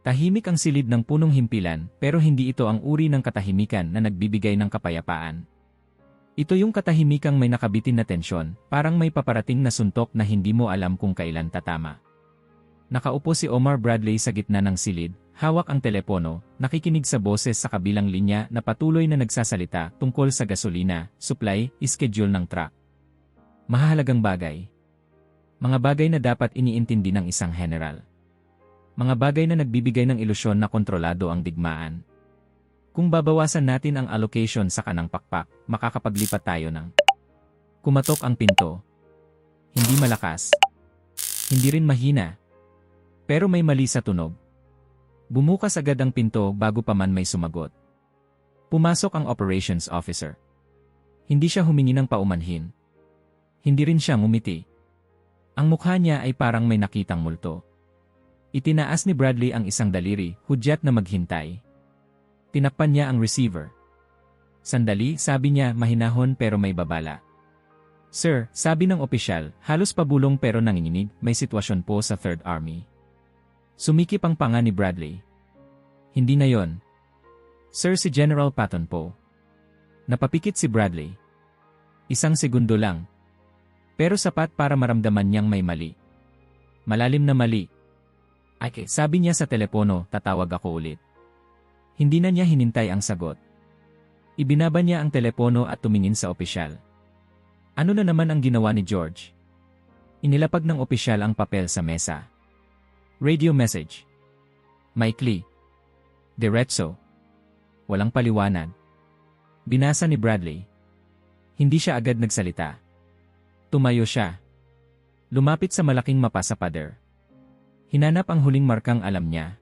Tahimik ang silid ng punong himpilan pero hindi ito ang uri ng katahimikan na nagbibigay ng kapayapaan. Ito yung katahimikang may nakabitin na tensyon, parang may paparating na suntok na hindi mo alam kung kailan tatama. Nakaupo si Omar Bradley sa gitna ng silid, hawak ang telepono, nakikinig sa boses sa kabilang linya na patuloy na nagsasalita tungkol sa gasolina, supply, schedule ng truck. Mahalagang bagay. Mga bagay na dapat iniintindi ng isang general. Mga bagay na nagbibigay ng ilusyon na kontrolado ang digmaan. Kung babawasan natin ang allocation sa kanang pakpak, makakapaglipat tayo ng kumatok ang pinto. Hindi malakas. Hindi rin mahina. Pero may mali sa tunog. Bumukas agad ang pinto bago pa man may sumagot. Pumasok ang operations officer. Hindi siya humingi ng paumanhin. Hindi rin siya ngumiti. Ang mukha niya ay parang may nakitang multo. Itinaas ni Bradley ang isang daliri, hudyat na maghintay. Tinakpan niya ang receiver. Sandali, sabi niya mahinahon pero may babala. Sir, sabi ng opisyal, halos pabulong pero nanginginig, may sitwasyon po sa Third Army. Sumikip ang panga ni Bradley. Hindi na yon. Sir, si General Patton po. Napapikit si Bradley. Isang segundo lang. Pero sapat para maramdaman niyang may mali. Malalim na mali. Ay, sabi niya sa telepono, tatawag ako ulit. Hindi na niya hinintay ang sagot. Ibinaba niya ang telepono at tumingin sa opisyal. Ano na naman ang ginawa ni George? Inilapag ng opisyal ang papel sa mesa. Radio message. Maikli. Diretso. Walang paliwanag. Binasa ni Bradley. Hindi siya agad nagsalita. Tumayo siya. Lumapit sa malaking mapa sa pader. Hinanap ang huling markang alam niya.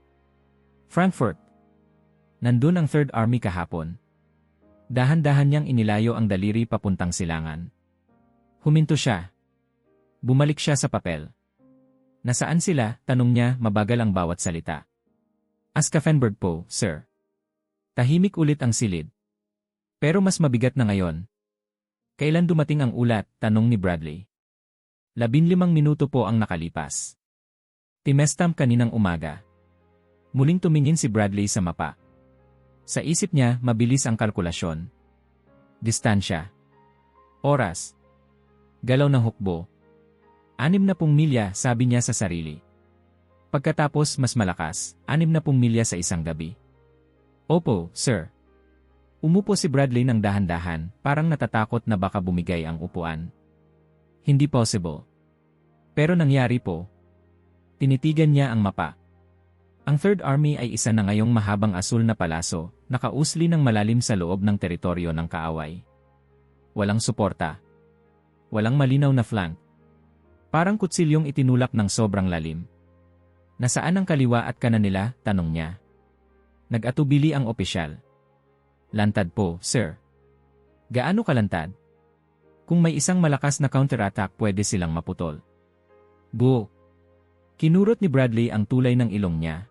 Frankfurt. Nandun ang Third Army kahapon. Dahan-dahan niyang inilayo ang daliri papuntang silangan. Huminto siya. Bumalik siya sa papel. Nasaan sila? Tanong niya, mabagal ang bawat salita. Askafenberg po, sir. Tahimik ulit ang silid. Pero mas mabigat na ngayon. Kailan dumating ang ulat? Tanong ni Bradley. 15 minuto po ang nakalipas. Timestamp kaninang umaga. Muling tumingin si Bradley sa mapa. Sa isip niya, mabilis ang kalkulasyon. Distansya. Oras. Galaw ng hukbo. 60 milya, sabi niya sa sarili. Pagkatapos mas malakas, 60 milya sa isang gabi. Opo, sir. Umupo si Bradley ng dahan-dahan, parang natatakot na baka bumigay ang upuan. Hindi possible. Pero nangyari po. Tinitigan niya ang mapa. Ang Third Army ay isa na ngayong mahabang asul na palaso, nakausli ng malalim sa loob ng teritoryo ng kaaway. Walang suporta. Walang malinaw na flank. Parang kutsilyong itinulak ng sobrang lalim. Nasaan ang kaliwa at kanan nila? Tanong niya. Nag-atubili ang opisyal. Lantad po, sir. Gaano kalantad? Kung may isang malakas na counterattack pwede silang maputol. Buo. Kinurot ni Bradley ang tulay ng ilong niya.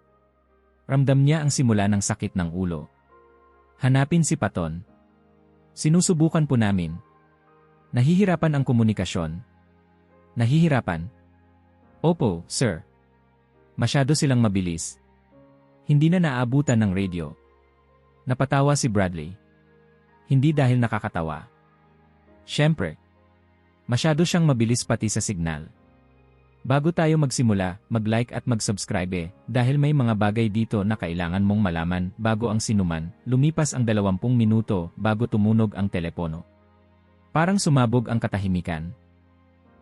Ramdam niya ang simula ng sakit ng ulo. Hanapin si Patton. Sinusubukan po namin. Nahihirapan ang komunikasyon. Nahihirapan? Opo, sir. Masyado silang mabilis. Hindi na naabutan ng radio. Napatawa si Bradley. Hindi dahil nakakatawa. Siyempre. Masyado siyang mabilis pati sa signal. Bago tayo magsimula, mag-like at mag-subscribe dahil may mga bagay dito na kailangan mong malaman bago ang sinuman. Lumipas ang 20 minuto bago tumunog ang telepono. Parang sumabog ang katahimikan.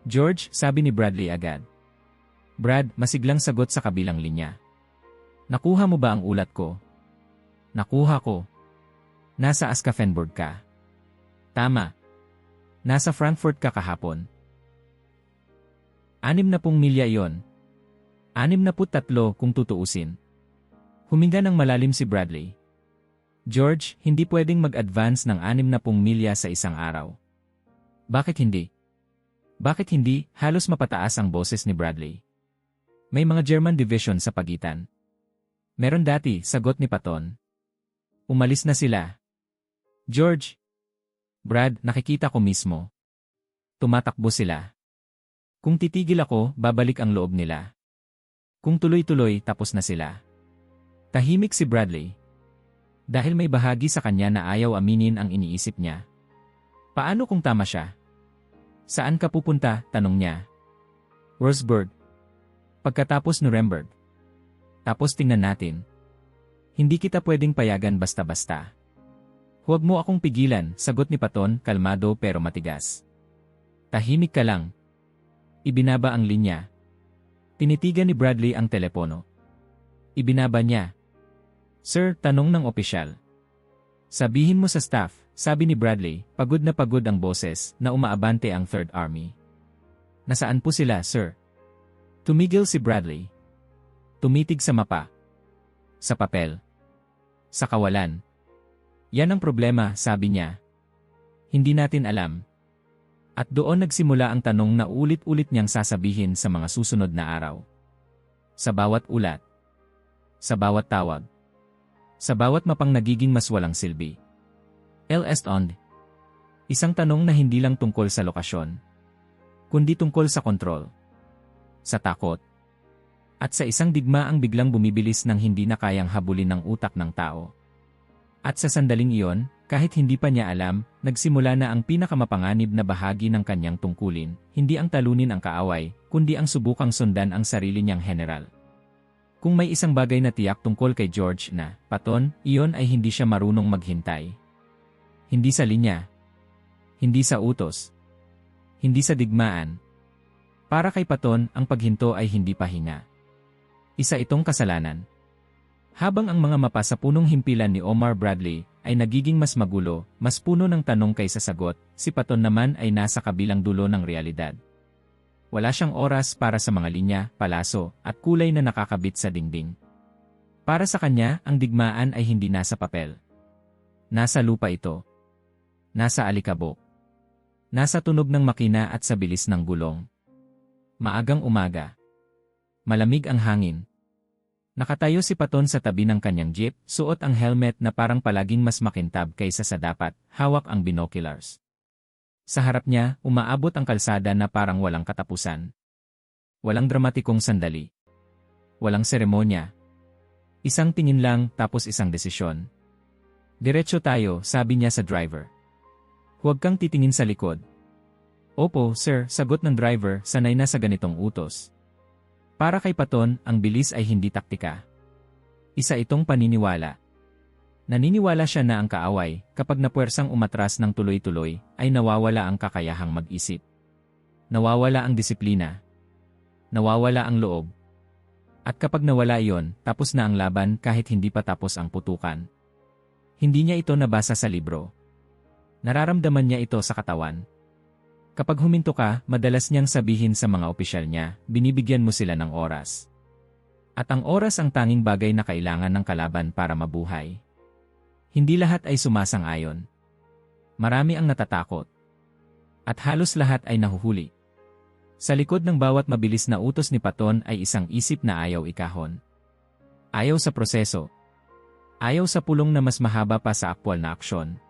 George, sabi ni Bradley agad. Brad, masiglang sagot sa kabilang linya. Nakuha mo ba ang ulat ko? Nakuha ko. Nasa Askafenburg ka. Tama. Nasa Frankfurt ka kahapon. 60 milya iyon. 63 kung tutuusin. Huminga ng malalim si Bradley. George, hindi pwedeng mag-advance ng 60 milya sa isang araw. Bakit hindi? Bakit hindi? Halos mapataas ang boses ni Bradley. May mga German division sa pagitan. Meron dati, sagot ni Patton. Umalis na sila. George. Brad, nakikita ko mismo. Tumatakbo sila. Kung titigil ako, babalik ang loob nila. Kung tuloy-tuloy, tapos na sila. Tahimik si Bradley. Dahil may bahagi sa kanya na ayaw aminin ang iniisip niya. Paano kung tama siya? Saan ka pupunta? Tanong niya. Rosberg. Pagkatapos Nuremberg. Tapos tingnan natin. Hindi kita pwedeng payagan basta-basta. Huwag mo akong pigilan, sagot ni Patton, kalmado pero matigas. Tahimik ka lang. Ibinaba ang linya. Tinitigan ni Bradley ang telepono. Ibinaba niya. Sir, tanong ng opisyal. Sabihin mo sa staff, sabi ni Bradley, pagod na pagod ang boses, na umaabante ang Third Army. Nasaan po sila, sir? Tumigil si Bradley. Tumitig sa mapa. Sa papel. Sa kawalan. Yan ang problema, sabi niya. Hindi natin alam. At doon nagsimula ang tanong na ulit-ulit niyang sasabihin sa mga susunod na araw. Sa bawat ulat. Sa bawat tawag. Sa bawat mapang nagiging mas walang silbi. LS-OND. Isang tanong na hindi lang tungkol sa lokasyon, kundi tungkol sa kontrol, sa takot, at sa isang digmaang biglang bumibilis ng hindi na kayang habulin ng utak ng tao. At sa sandaling iyon, kahit hindi pa niya alam, nagsimula na ang pinakamapanganib na bahagi ng kanyang tungkulin, hindi ang talunin ang kaaway, kundi ang subukang sundan ang sarili niyang general. Kung may isang bagay na tiyak tungkol kay George na, Patton, iyon ay hindi siya marunong maghintay. Hindi sa linya. Hindi sa utos. Hindi sa digmaan. Para kay Patton, ang paghinto ay hindi pahinga. Isa itong kasalanan. Habang ang mga mapa sa punong himpilan ni Omar Bradley ay nagiging mas magulo, mas puno ng tanong kaysa sagot, si Patton naman ay nasa kabilang dulo ng realidad. Wala siyang oras para sa mga linya, palaso, at kulay na nakakabit sa dingding. Para sa kanya, ang digmaan ay hindi nasa papel. Nasa lupa ito. Nasa alikabok. Nasa tunog ng makina at sa bilis ng gulong. Maagang umaga. Malamig ang hangin. Nakatayo si Patton sa tabi ng kanyang jeep, suot ang helmet na parang palaging mas makintab kaysa sa dapat, hawak ang binoculars. Sa harap niya, umaabot ang kalsada na parang walang katapusan. Walang dramatikong sandali. Walang seremonya. Isang tingin lang, tapos isang desisyon. Diretso tayo, sabi niya sa driver. Huwag kang titingin sa likod. Opo, sir, sagot ng driver, sanay na sa ganitong utos. Para kay Patton, ang bilis ay hindi taktika. Isa itong paniniwala. Naniniwala siya na ang kaaway, kapag napuwersang umatras ng tuloy-tuloy, ay nawawala ang kakayahang mag-isip. Nawawala ang disiplina. Nawawala ang loob. At kapag nawala iyon, tapos na ang laban kahit hindi pa tapos ang putukan. Hindi niya ito nabasa sa libro. Nararamdaman niya ito sa katawan. Kapag huminto ka, madalas niyang sabihin sa mga opisyal niya, binibigyan mo sila ng oras. At ang oras ang tanging bagay na kailangan ng kalaban para mabuhay. Hindi lahat ay sumasang-ayon. Marami ang natatakot. At halos lahat ay nahuhuli. Sa likod ng bawat mabilis na utos ni Patton ay isang isip na ayaw ikahon. Ayaw sa proseso. Ayaw sa pulong na mas mahaba pa sa aktwal na aksyon.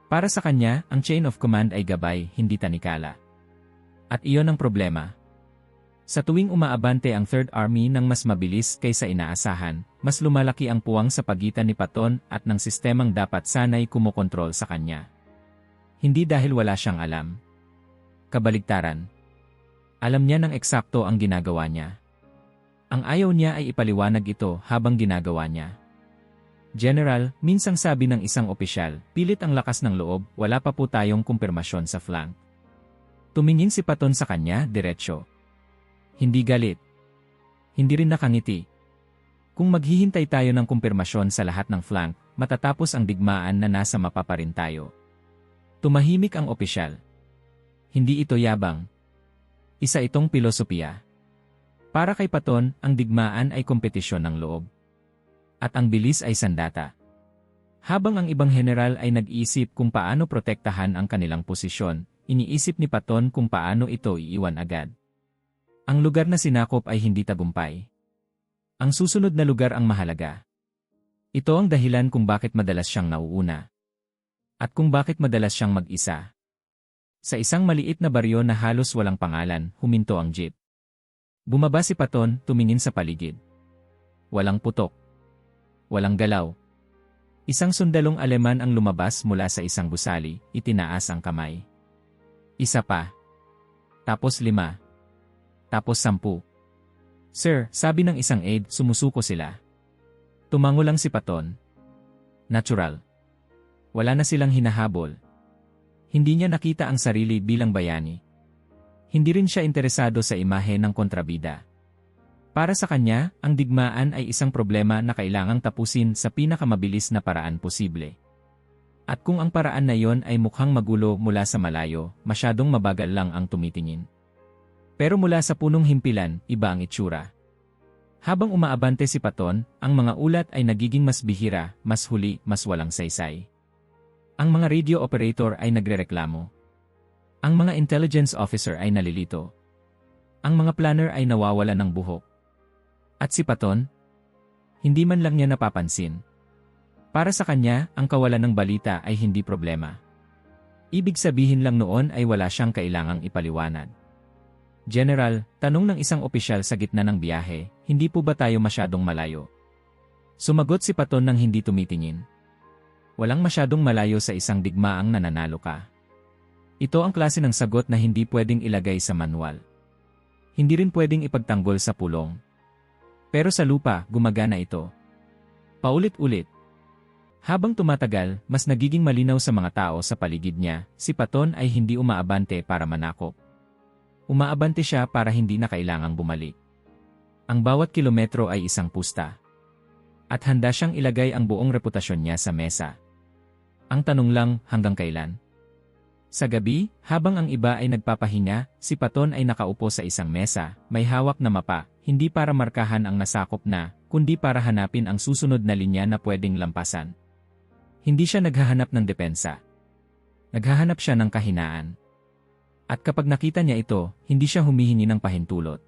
Para sa kanya, ang chain of command ay gabay, hindi tanikala. At iyon ang problema. Sa tuwing umaabante ang Third Army ng mas mabilis kaysa inaasahan, mas lumalaki ang puwang sa pagitan ni Patton at ng sistemang dapat sanay kumokontrol sa kanya. Hindi dahil wala siyang alam. Kabaligtaran. Alam niya ng eksakto ang ginagawa niya. Ang ayaw niya ay ipaliwanag ito habang ginagawa niya. General, minsang sabi ng isang opisyal, pilit ang lakas ng loob, wala pa po tayong kumpirmasyon sa flank. Tumingin si Patton sa kanya, diretsyo. Hindi galit. Hindi rin nakangiti. Kung maghihintay tayo ng kumpirmasyon sa lahat ng flank, matatapos ang digmaan na nasa mapa pa rin tayo. Tumahimik ang opisyal. Hindi ito yabang. Isa itong pilosopiya. Para kay Patton, ang digmaan ay kompetisyon ng loob. At ang bilis ay sandata. Habang ang ibang general ay nag-iisip kung paano protektahan ang kanilang posisyon, iniisip ni Patton kung paano ito iiwan agad. Ang lugar na sinakop ay hindi tagumpay. Ang susunod na lugar ang mahalaga. Ito ang dahilan kung bakit madalas siyang nauuna. At kung bakit madalas siyang mag-isa. Sa isang maliit na baryo na halos walang pangalan, huminto ang jeep. Bumaba si Patton, tumingin sa paligid. Walang putok. Walang galaw. Isang sundalong Aleman ang lumabas mula sa isang gusali, itinaas ang kamay. Isa pa. Tapos 5. Tapos 10. Sir, sabi ng isang aide, sumusuko sila. Tumango lang si Paton. Natural. Wala na silang hinahabol. Hindi niya nakita ang sarili bilang bayani. Hindi rin siya interesado sa imahe ng kontrabida. Para sa kanya, ang digmaan ay isang problema na kailangang tapusin sa pinakamabilis na paraan posible. At kung ang paraan na iyon ay mukhang magulo mula sa malayo, masyadong mabagal lang ang tumitingin. Pero mula sa punong himpilan, iba ang itsura. Habang umaabante si Paton, ang mga ulat ay nagiging mas bihira, mas huli, mas walang saysay. Ang mga radio operator ay nagrereklamo. Ang mga intelligence officer ay nalilito. Ang mga planner ay nawawala ng buhok. At si Paton? Hindi man lang niya napapansin. Para sa kanya, ang kawalan ng balita ay hindi problema. Ibig sabihin lang noon ay wala siyang kailangang ipaliwanag. General, tanong ng isang opisyal sa gitna ng biyahe, hindi po ba tayo masyadong malayo? Sumagot si Paton nang hindi tumitingin. Walang masyadong malayo sa isang digmaang nananalo ka. Ito ang klase ng sagot na hindi pwedeng ilagay sa manual. Hindi rin pwedeng ipagtanggol sa pulong. Pero sa lupa, gumagana ito. Paulit-ulit. Habang tumatagal, mas nagiging malinaw sa mga tao sa paligid niya, si Paton ay hindi umaabante para manakop. Umaabante siya para hindi na kailangang bumalik. Ang bawat kilometro ay isang pusta. At handa siyang ilagay ang buong reputasyon niya sa mesa. Ang tanong lang, hanggang kailan? Sa gabi, habang ang iba ay nagpapahinga, si Paton ay nakaupo sa isang mesa, may hawak na mapa, hindi para markahan ang nasakop na, kundi para hanapin ang susunod na linya na pwedeng lampasan. Hindi siya naghahanap ng depensa. Naghahanap siya ng kahinaan. At kapag nakita niya ito, hindi siya humihingi ng pahintulot.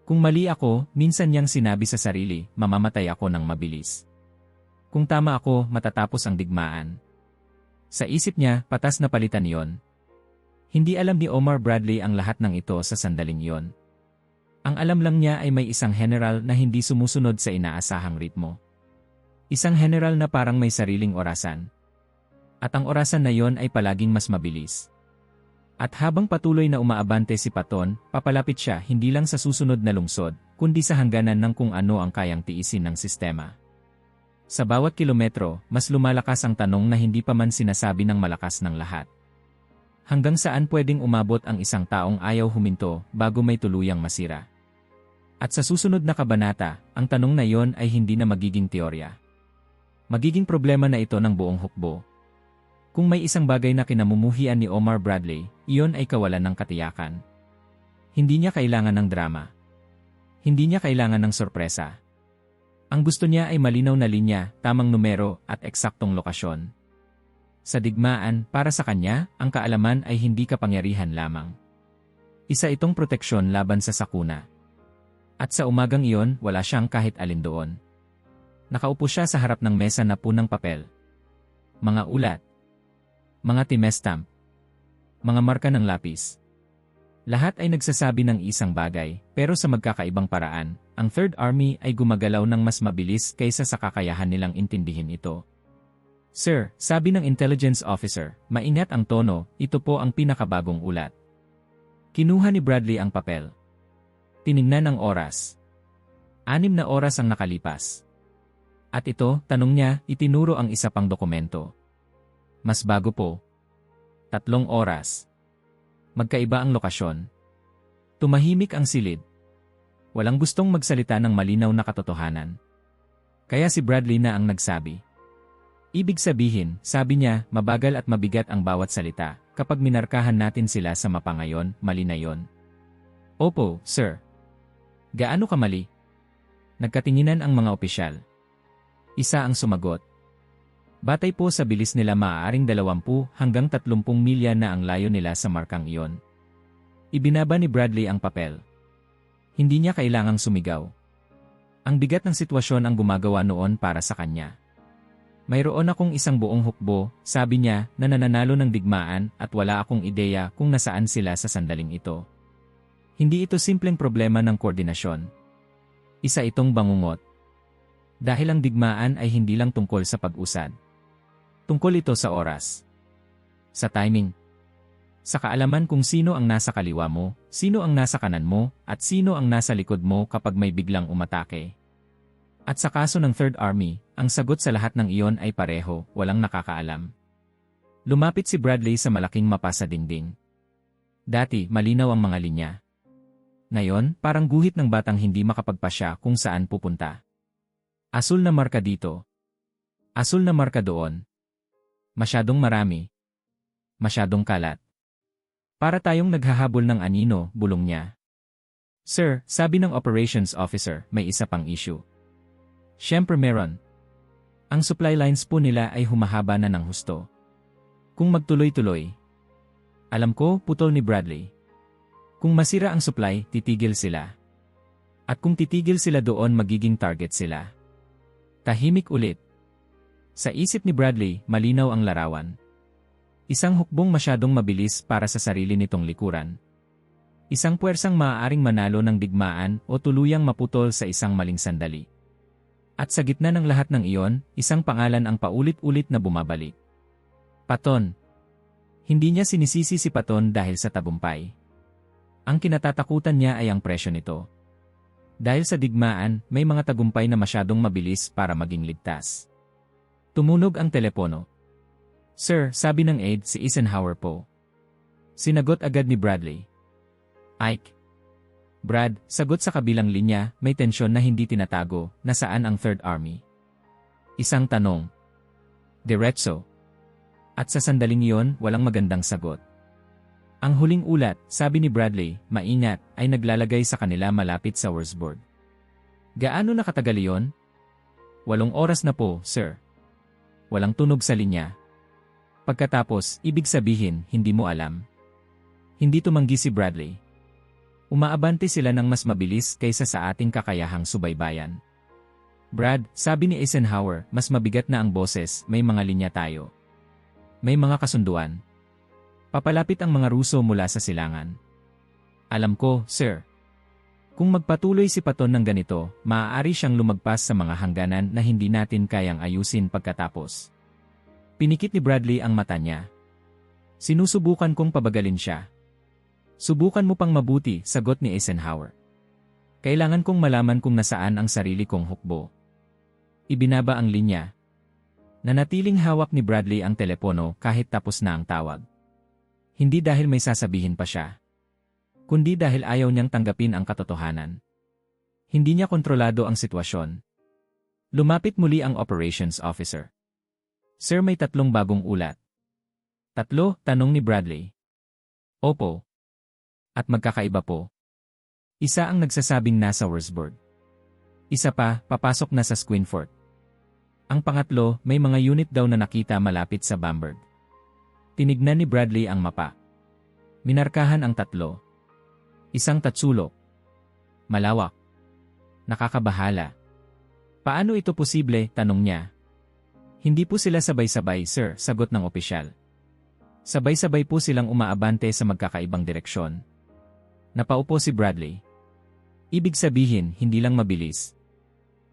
Kung mali ako, minsan niyang sinabi sa sarili, mamamatay ako ng mabilis. Kung tama ako, matatapos ang digmaan. Sa isip niya, patas na palitan iyon. Hindi alam ni Omar Bradley ang lahat ng ito sa sandaling iyon. Ang alam lang niya ay may isang general na hindi sumusunod sa inaasahang ritmo. Isang general na parang may sariling orasan. At ang orasan na iyon ay palaging mas mabilis. At habang patuloy na umaabante si Paton, papalapit siya hindi lang sa susunod na lungsod, kundi sa hangganan ng kung ano ang kayang tiisin ng sistema. Sa bawat kilometro, mas lumalakas ang tanong na hindi pa man sinasabi ng malakas ng lahat. Hanggang saan pwedeng umabot ang isang taong ayaw huminto bago may tuluyang masira? At sa susunod na kabanata, ang tanong na iyon ay hindi na magiging teorya. Magiging problema na ito ng buong hukbo. Kung may isang bagay na kinamumuhian ni Omar Bradley, iyon ay kawalan ng katiyakan. Hindi niya kailangan ng drama. Hindi niya kailangan ng sorpresa. Ang gusto niya ay malinaw na linya, tamang numero, at eksaktong lokasyon. Sa digmaan, para sa kanya, ang kaalaman ay hindi kapangyarihan lamang. Isa itong proteksyon laban sa sakuna. At sa umagang iyon, wala siyang kahit alin doon. Nakaupo siya sa harap ng mesa na punang papel. Mga ulat. Mga timestamp. Mga marka ng lapis. Lahat ay nagsasabi ng isang bagay, pero sa magkakaibang paraan, ang Third Army ay gumagalaw ng mas mabilis kaysa sa kakayahan nilang intindihin ito. Sir, sabi ng intelligence officer, maingat ang tono, ito po ang pinakabagong ulat. Kinuha ni Bradley ang papel. Tiningnan ang oras. 6 na oras ang nakalipas. At ito, tanong niya, itinuro ang isa pang dokumento. Mas bago po. 3 oras. Magkaiba ang lokasyon. Tumahimik ang silid. Walang gustong magsalita ng malinaw na katotohanan. Kaya si Bradley na ang nagsabi. Ibig sabihin, sabi niya, mabagal at mabigat ang bawat salita. Kapag minarkahan natin sila sa mapa ngayon, mali na yon. Opo, sir. Gaano kamali? Nagkatinginan ang mga opisyal. Isa ang sumagot. Batay po sa bilis nila maaaring 20 hanggang 30 milya na ang layo nila sa markang iyon. Ibinaba ni Bradley ang papel. Hindi niya kailangang sumigaw. Ang bigat ng sitwasyon ang gumagawa noon para sa kanya. Mayroon akong isang buong hukbo, sabi niya, na nananalo ng digmaan at wala akong ideya kung nasaan sila sa sandaling ito. Hindi ito simpleng problema ng koordinasyon. Isa itong bangungot. Dahil ang digmaan ay hindi lang tungkol sa pag-usad. Tungkol ito sa oras. Sa timing. Sa kaalaman kung sino ang nasa kaliwa mo, sino ang nasa kanan mo, at sino ang nasa likod mo kapag may biglang umatake. At sa kaso ng Third Army, ang sagot sa lahat ng iyon ay pareho, walang nakakaalam. Lumapit si Bradley sa malaking mapa sa dingding. Dati, malinaw ang mga linya. Ngayon, parang guhit ng batang hindi makapagpasya kung saan pupunta. Asul na marka dito. Asul na marka doon. Masyadong marami. Masyadong kalat. Para tayong naghahabol ng anino, bulong niya. Sir, sabi ng operations officer, may isa pang issue. Siyempre meron. Ang supply lines po nila ay humahaba na ng husto. Kung magtuloy-tuloy. Alam ko, putol ni Bradley. Kung masira ang supply, titigil sila. At kung titigil sila doon magiging target sila. Tahimik ulit. Sa isip ni Bradley, malinaw ang larawan. Isang hukbong masyadong mabilis para sa sarili nitong likuran. Isang puwersang maaaring manalo ng digmaan o tuluyang maputol sa isang maling sandali. At sa gitna ng lahat ng iyon, isang pangalan ang paulit-ulit na bumabalik. Patton. Hindi niya sinisisi si Patton dahil sa tagumpay. Ang kinatatakutan niya ay ang presyo nito. Dahil sa digmaan, may mga tagumpay na masyadong mabilis para maging ligtas. Tumunog ang telepono. Sir, sabi ng aide si Eisenhower po. Sinagot agad ni Bradley. Ike. Brad, sagot sa kabilang linya, may tensyon na hindi tinatago, nasaan ang Third Army? Isang tanong. Diretso. At sa sandaling iyon, walang magandang sagot. Ang huling ulat, sabi ni Bradley, maingat, ay naglalagay sa kanila malapit sa Wurzburg. Gaano nakatagal iyon? 8 oras na po, sir. Walang tunog sa linya. Pagkatapos, ibig sabihin, hindi mo alam. Hindi tumanggi si Bradley. Umaabante sila ng mas mabilis kaysa sa ating kakayahang subaybayan. Brad, sabi ni Eisenhower, mas mabigat na ang boses, may mga linya tayo. May mga kasunduan. Papalapit ang mga Ruso mula sa silangan. Alam ko, sir. Kung magpatuloy si Patton ng ganito, maaari siyang lumagpas sa mga hangganan na hindi natin kayang ayusin pagkatapos. Pinikit ni Bradley ang mata niya. Sinusubukan kong pabagalin siya. Subukan mo pang mabuti, sagot ni Eisenhower. Kailangan kong malaman kung nasaan ang sarili kong hukbo. Ibinaba ang linya. Nanatiling hawak ni Bradley ang telepono kahit tapos na ang tawag. Hindi dahil may sasabihin pa siya. Kundi dahil ayaw niyang tanggapin ang katotohanan. Hindi niya kontrolado ang sitwasyon. Lumapit muli ang operations officer. Sir, may 3 bagong ulat. 3? Tanong ni Bradley. Opo. At magkakaiba po. Isa ang nagsasabing nasa Wurzburg. Isa pa, papasok na sa Schweinfurt. Ang pangatlo, may mga unit daw na nakita malapit sa Bamberg. Tinignan ni Bradley ang mapa. Minarkahan ang 3. Isang tatsulok. Malawak. Nakakabahala. Paano ito posible? Tanong niya. Hindi po sila sabay-sabay, sir, sagot ng opisyal. Sabay-sabay po silang umaabante sa magkakaibang direksyon. Napaupo si Bradley. Ibig sabihin, hindi lang mabilis.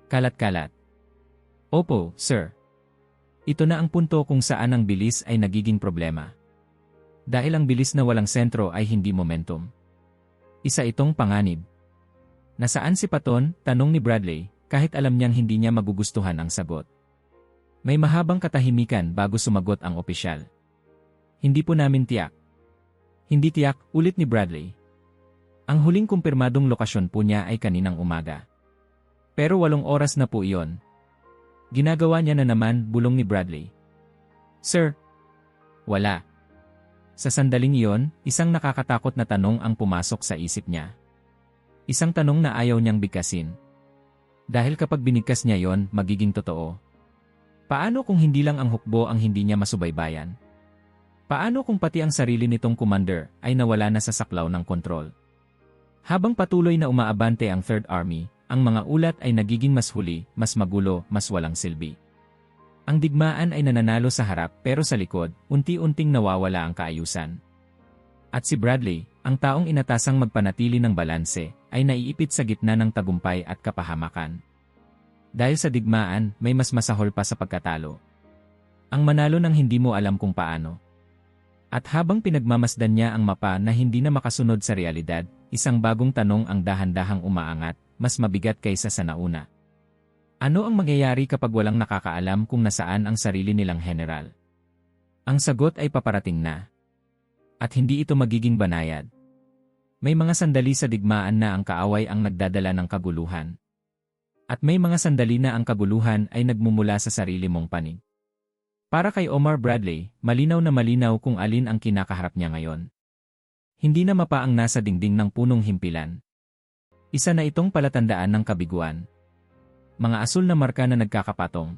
Kalat-kalat. Opo, sir. Ito na ang punto kung saan ang bilis ay nagiging problema. Dahil ang bilis na walang sentro ay hindi momentum. Isa itong panganib. Nasaan si Patton? Tanong ni Bradley, kahit alam niyang hindi niya magugustuhan ang sagot. May mahabang katahimikan bago sumagot ang opisyal. Hindi po namin tiyak. Hindi tiyak, ulit ni Bradley. Ang huling kumpirmadong lokasyon po niya ay kaninang umaga. Pero 8 oras na po iyon. Ginagawa niya na naman, bulong ni Bradley. Sir. Wala. Sa sandaling iyon, isang nakakatakot na tanong ang pumasok sa isip niya. Isang tanong na ayaw niyang bigkasin. Dahil kapag binigkas niya yon, magiging totoo. Paano kung hindi lang ang hukbo ang hindi niya masubaybayan? Paano kung pati ang sarili nitong commander ay nawala na sa saklaw ng kontrol? Habang patuloy na umaabante ang Third Army, ang mga ulat ay nagiging mas huli, mas magulo, mas walang silbi. Ang digmaan ay nananalo sa harap pero sa likod, unti-unting nawawala ang kaayusan. At si Bradley, ang taong inatasang magpanatili ng balanse, ay naiipit sa gitna ng tagumpay at kapahamakan. Dahil sa digmaan, may mas masahol pa sa pagkatalo. Ang manalo nang hindi mo alam kung paano. At habang pinagmamasdan niya ang mapa na hindi na makasunod sa realidad, isang bagong tanong ang dahan-dahang umaangat, mas mabigat kaysa sa nauna. Ano ang mangyayari kapag walang nakakaalam kung nasaan ang sarili nilang general? Ang sagot ay paparating na. At hindi ito magiging banayad. May mga sandali sa digmaan na ang kaaway ang nagdadala ng kaguluhan. At may mga sandali na ang kaguluhan ay nagmumula sa sarili mong panig. Para kay Omar Bradley, malinaw na malinaw kung alin ang kinakaharap niya ngayon. Hindi na mapa ang nasa dingding ng punong himpilan. Isa na itong palatandaan ng kabiguan. Mga asul na marka na nagkakapatong.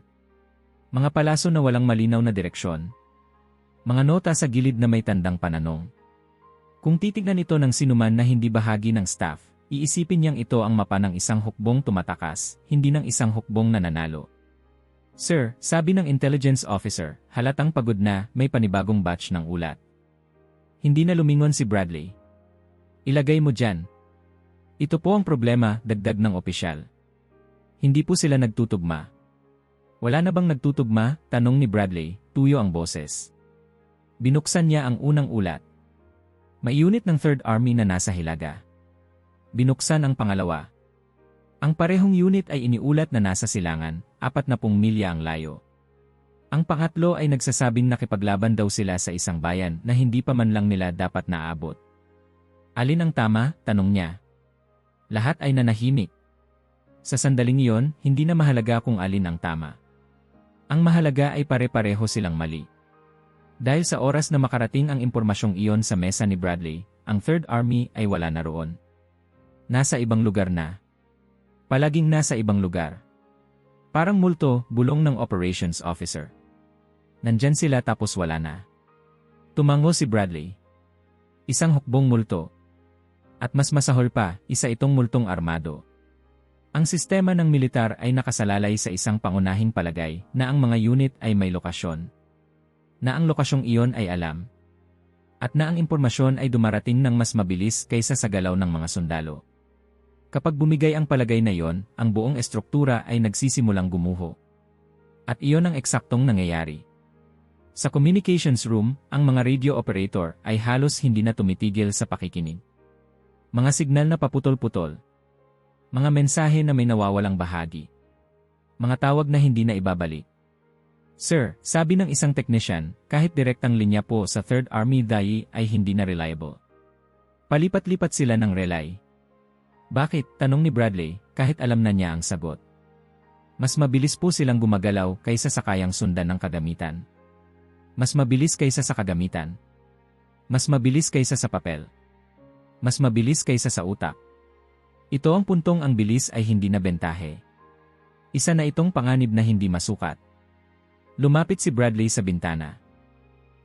Mga palaso na walang malinaw na direksyon. Mga nota sa gilid na may tandang pananong. Kung titignan ito ng sinuman na hindi bahagi ng staff, iisipin niyang ito ang mapa ng isang hukbong tumatakas, hindi ng isang hukbong nananalo. Sir, sabi ng intelligence officer, halatang pagod na, may panibagong batch ng ulat. Hindi na lumingon si Bradley. Ilagay mo dyan. Ito po ang problema, dagdag ng opisyal. Hindi po sila nagtutugma. Wala na bang nagtutugma? Tanong ni Bradley, tuyo ang boses. Binuksan niya ang unang ulat. May unit ng 3rd Army na nasa Hilaga. Binuksan ang pangalawa. Ang parehong unit ay iniulat na nasa Silangan, 40 milya ang layo. Ang pangatlo ay nagsasabing nakipaglaban daw sila sa isang bayan na hindi pa man lang nila dapat naabot. Alin ang tama? Tanong niya. Lahat ay nanahimik. Sa sandaling iyon, hindi na mahalaga kung alin ang tama. Ang mahalaga ay pare-pareho silang mali. Dahil sa oras na makarating ang impormasyong iyon sa mesa ni Bradley, ang 3rd Army ay wala na roon. Nasa ibang lugar na. Palaging nasa ibang lugar. Parang multo, bulong ng operations officer. Nandyan sila tapos wala na. Tumango si Bradley. Isang hukbong multo. At mas masahol pa, isa itong multong armado. Ang sistema ng militar ay nakasalalay sa isang pangunahing palagay na ang mga unit ay may lokasyon. Na ang lokasyong iyon ay alam. At na ang impormasyon ay dumarating ng mas mabilis kaysa sa galaw ng mga sundalo. Kapag bumigay ang palagay na iyon, ang buong estruktura ay nagsisimulang gumuho. At iyon ang eksaktong nangyayari. Sa communications room, ang mga radio operator ay halos hindi na tumitigil sa pakikinig. Mga signal na paputol-putol. Mga mensahe na may nawawalang bahagi. Mga tawag na hindi na ibabalik. Sir, sabi ng isang technician, kahit direktang linya po sa 3rd Army DAI ay hindi na reliable. Palipat-lipat sila ng relay. Bakit? Tanong ni Bradley, kahit alam na niya ang sagot. Mas mabilis po silang gumagalaw kaysa sa kayang sundan ng kagamitan. Mas mabilis kaysa sa kagamitan. Mas mabilis kaysa sa papel. Mas mabilis kaysa sa utak. Ito ang puntong ang bilis ay hindi na bentahe. Isa na itong panganib na hindi masukat. Lumapit si Bradley sa bintana.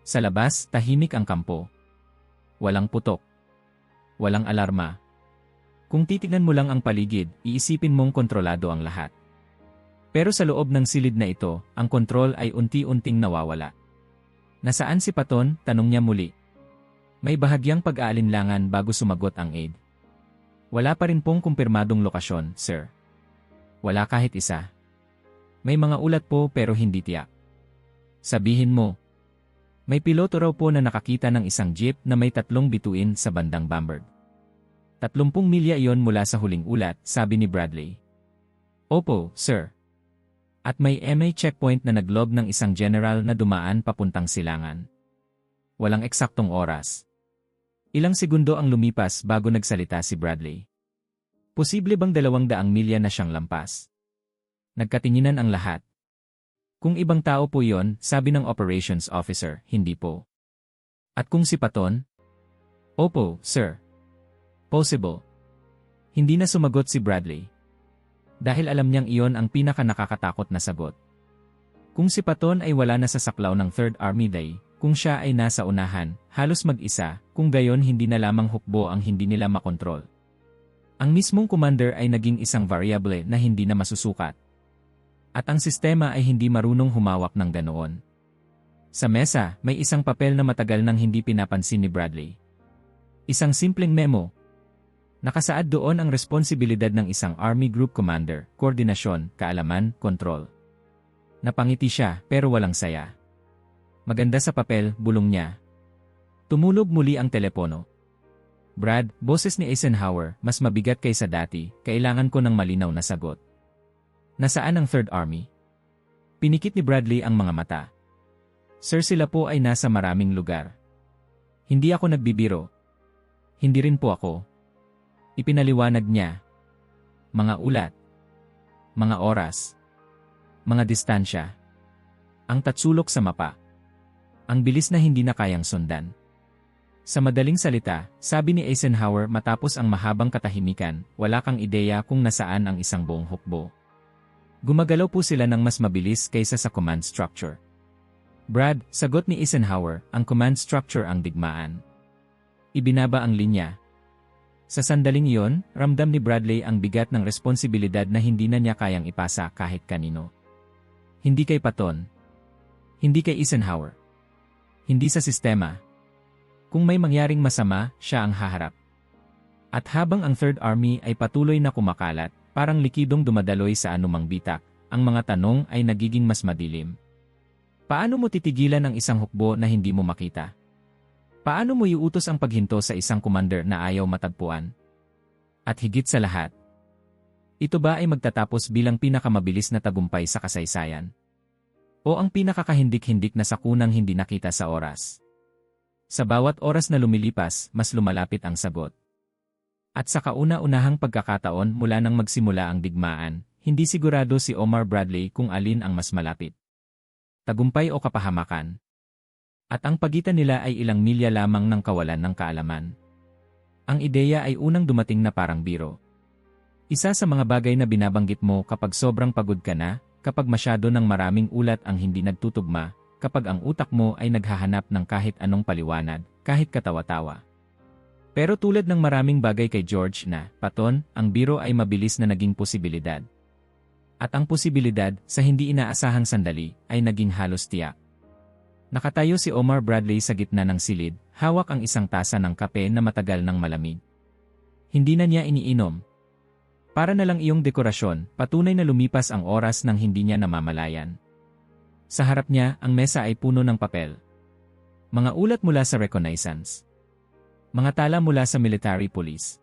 Sa labas, tahimik ang kampo. Walang putok. Walang alarma. Kung titignan mo lang ang paligid, iisipin mong kontrolado ang lahat. Pero sa loob ng silid na ito, ang kontrol ay unti-unting nawawala. Nasaan si Patton? Tanong niya muli. May bahagyang pag-aalinlangan bago sumagot ang aide. Wala pa rin pong kumpirmadong lokasyon, sir. Wala kahit isa. May mga ulat po pero hindi tiyak. Sabihin mo. May piloto raw po na nakakita ng isang jeep na may 3 bituin sa bandang Bamberg. 30 milya iyon mula sa huling ulat, sabi ni Bradley. Opo, sir. At may MA checkpoint na naglob ng isang general na dumaan papuntang Silangan. Walang eksaktong oras. Ilang segundo ang lumipas bago nagsalita si Bradley. Posible bang 200 milya na siyang lampas? Nagkatinginan ang lahat. Kung ibang tao po yon, sabi ng operations officer, hindi po. At kung si Patton? Opo, sir. Possible. Hindi na sumagot si Bradley. Dahil alam niyang iyon ang pinaka-nakakatakot na sagot. Kung si Patton ay wala na sa saklaw ng 3rd Army Day, kung siya ay nasa unahan, halos mag-isa, kung gayon hindi na lamang hukbo ang hindi nila makontrol. Ang mismong commander ay naging isang variable na hindi na masusukat. At ang sistema ay hindi marunong humawak ng ganoon. Sa mesa, may isang papel na matagal nang hindi pinapansin ni Bradley. Isang simpleng memo. Nakasaad doon ang responsibilidad ng isang Army Group Commander, koordinasyon, kaalaman, kontrol. Napangiti siya pero walang saya. Maganda sa papel, bulong niya. Tumulog muli ang telepono. Brad, boses ni Eisenhower, mas mabigat kaysa dati, kailangan ko ng malinaw na sagot. Nasaan ang Third Army? Pinikit ni Bradley ang mga mata. Sir, sila po ay nasa maraming lugar. Hindi ako nagbibiro. Hindi rin po ako. Ipinaliwanag niya. Mga ulat. Mga oras. Mga distansya. Ang tatsulok sa mapa. Ang bilis na hindi na kayang sundan. Sa madaling salita, sabi ni Eisenhower matapos ang mahabang katahimikan, wala kang ideya kung nasaan ang isang buong hukbo. Gumagalaw po sila ng mas mabilis kaysa sa command structure. Brad, sagot ni Eisenhower, ang command structure ang digmaan. Ibinaba ang linya. Sa sandaling iyon, ramdam ni Bradley ang bigat ng responsibilidad na hindi na niya kayang ipasa kahit kanino. Hindi kay Patton. Hindi kay Eisenhower. Hindi sa sistema. Kung may mangyaring masama, siya ang haharap. At habang ang Third Army ay patuloy na kumakalat, parang likidong dumadaloy sa anumang bitak, ang mga tanong ay nagiging mas madilim. Paano mo titigilan ang isang hukbo na hindi mo makita? Paano mo iutos ang paghinto sa isang commander na ayaw matagpuan? At higit sa lahat, ito ba ay magtatapos bilang pinakamabilis na tagumpay sa kasaysayan? O ang pinakakahindik-hindik na sakunang hindi nakita sa oras? Sa bawat oras na lumilipas, mas lumalapit ang sagot. At sa kauna-unahang pagkakataon mula nang magsimula ang digmaan, hindi sigurado si Omar Bradley kung alin ang mas malapit. Tagumpay o kapahamakan. At ang pagitan nila ay ilang milya lamang ng kawalan ng kaalaman. Ang ideya ay unang dumating na parang biro. Isa sa mga bagay na binabanggit mo kapag sobrang pagod ka na, kapag masyado ng maraming ulat ang hindi nagtutugma, kapag ang utak mo ay naghahanap ng kahit anong paliwanag, kahit katawa-tawa. Pero tulad ng maraming bagay kay George na, Patton, ang biro ay mabilis na naging posibilidad. At ang posibilidad, sa hindi inaasahang sandali, ay naging halos tiyak. Nakatayo si Omar Bradley sa gitna ng silid, hawak ang isang tasa ng kape na matagal ng malamig. Hindi na niya iniinom. Para na lang iyong dekorasyon, patunay na lumipas ang oras nang hindi niya namamalayan. Sa harap niya, ang mesa ay puno ng papel. Mga ulat mula sa reconnaissance. Mga tala mula sa military police.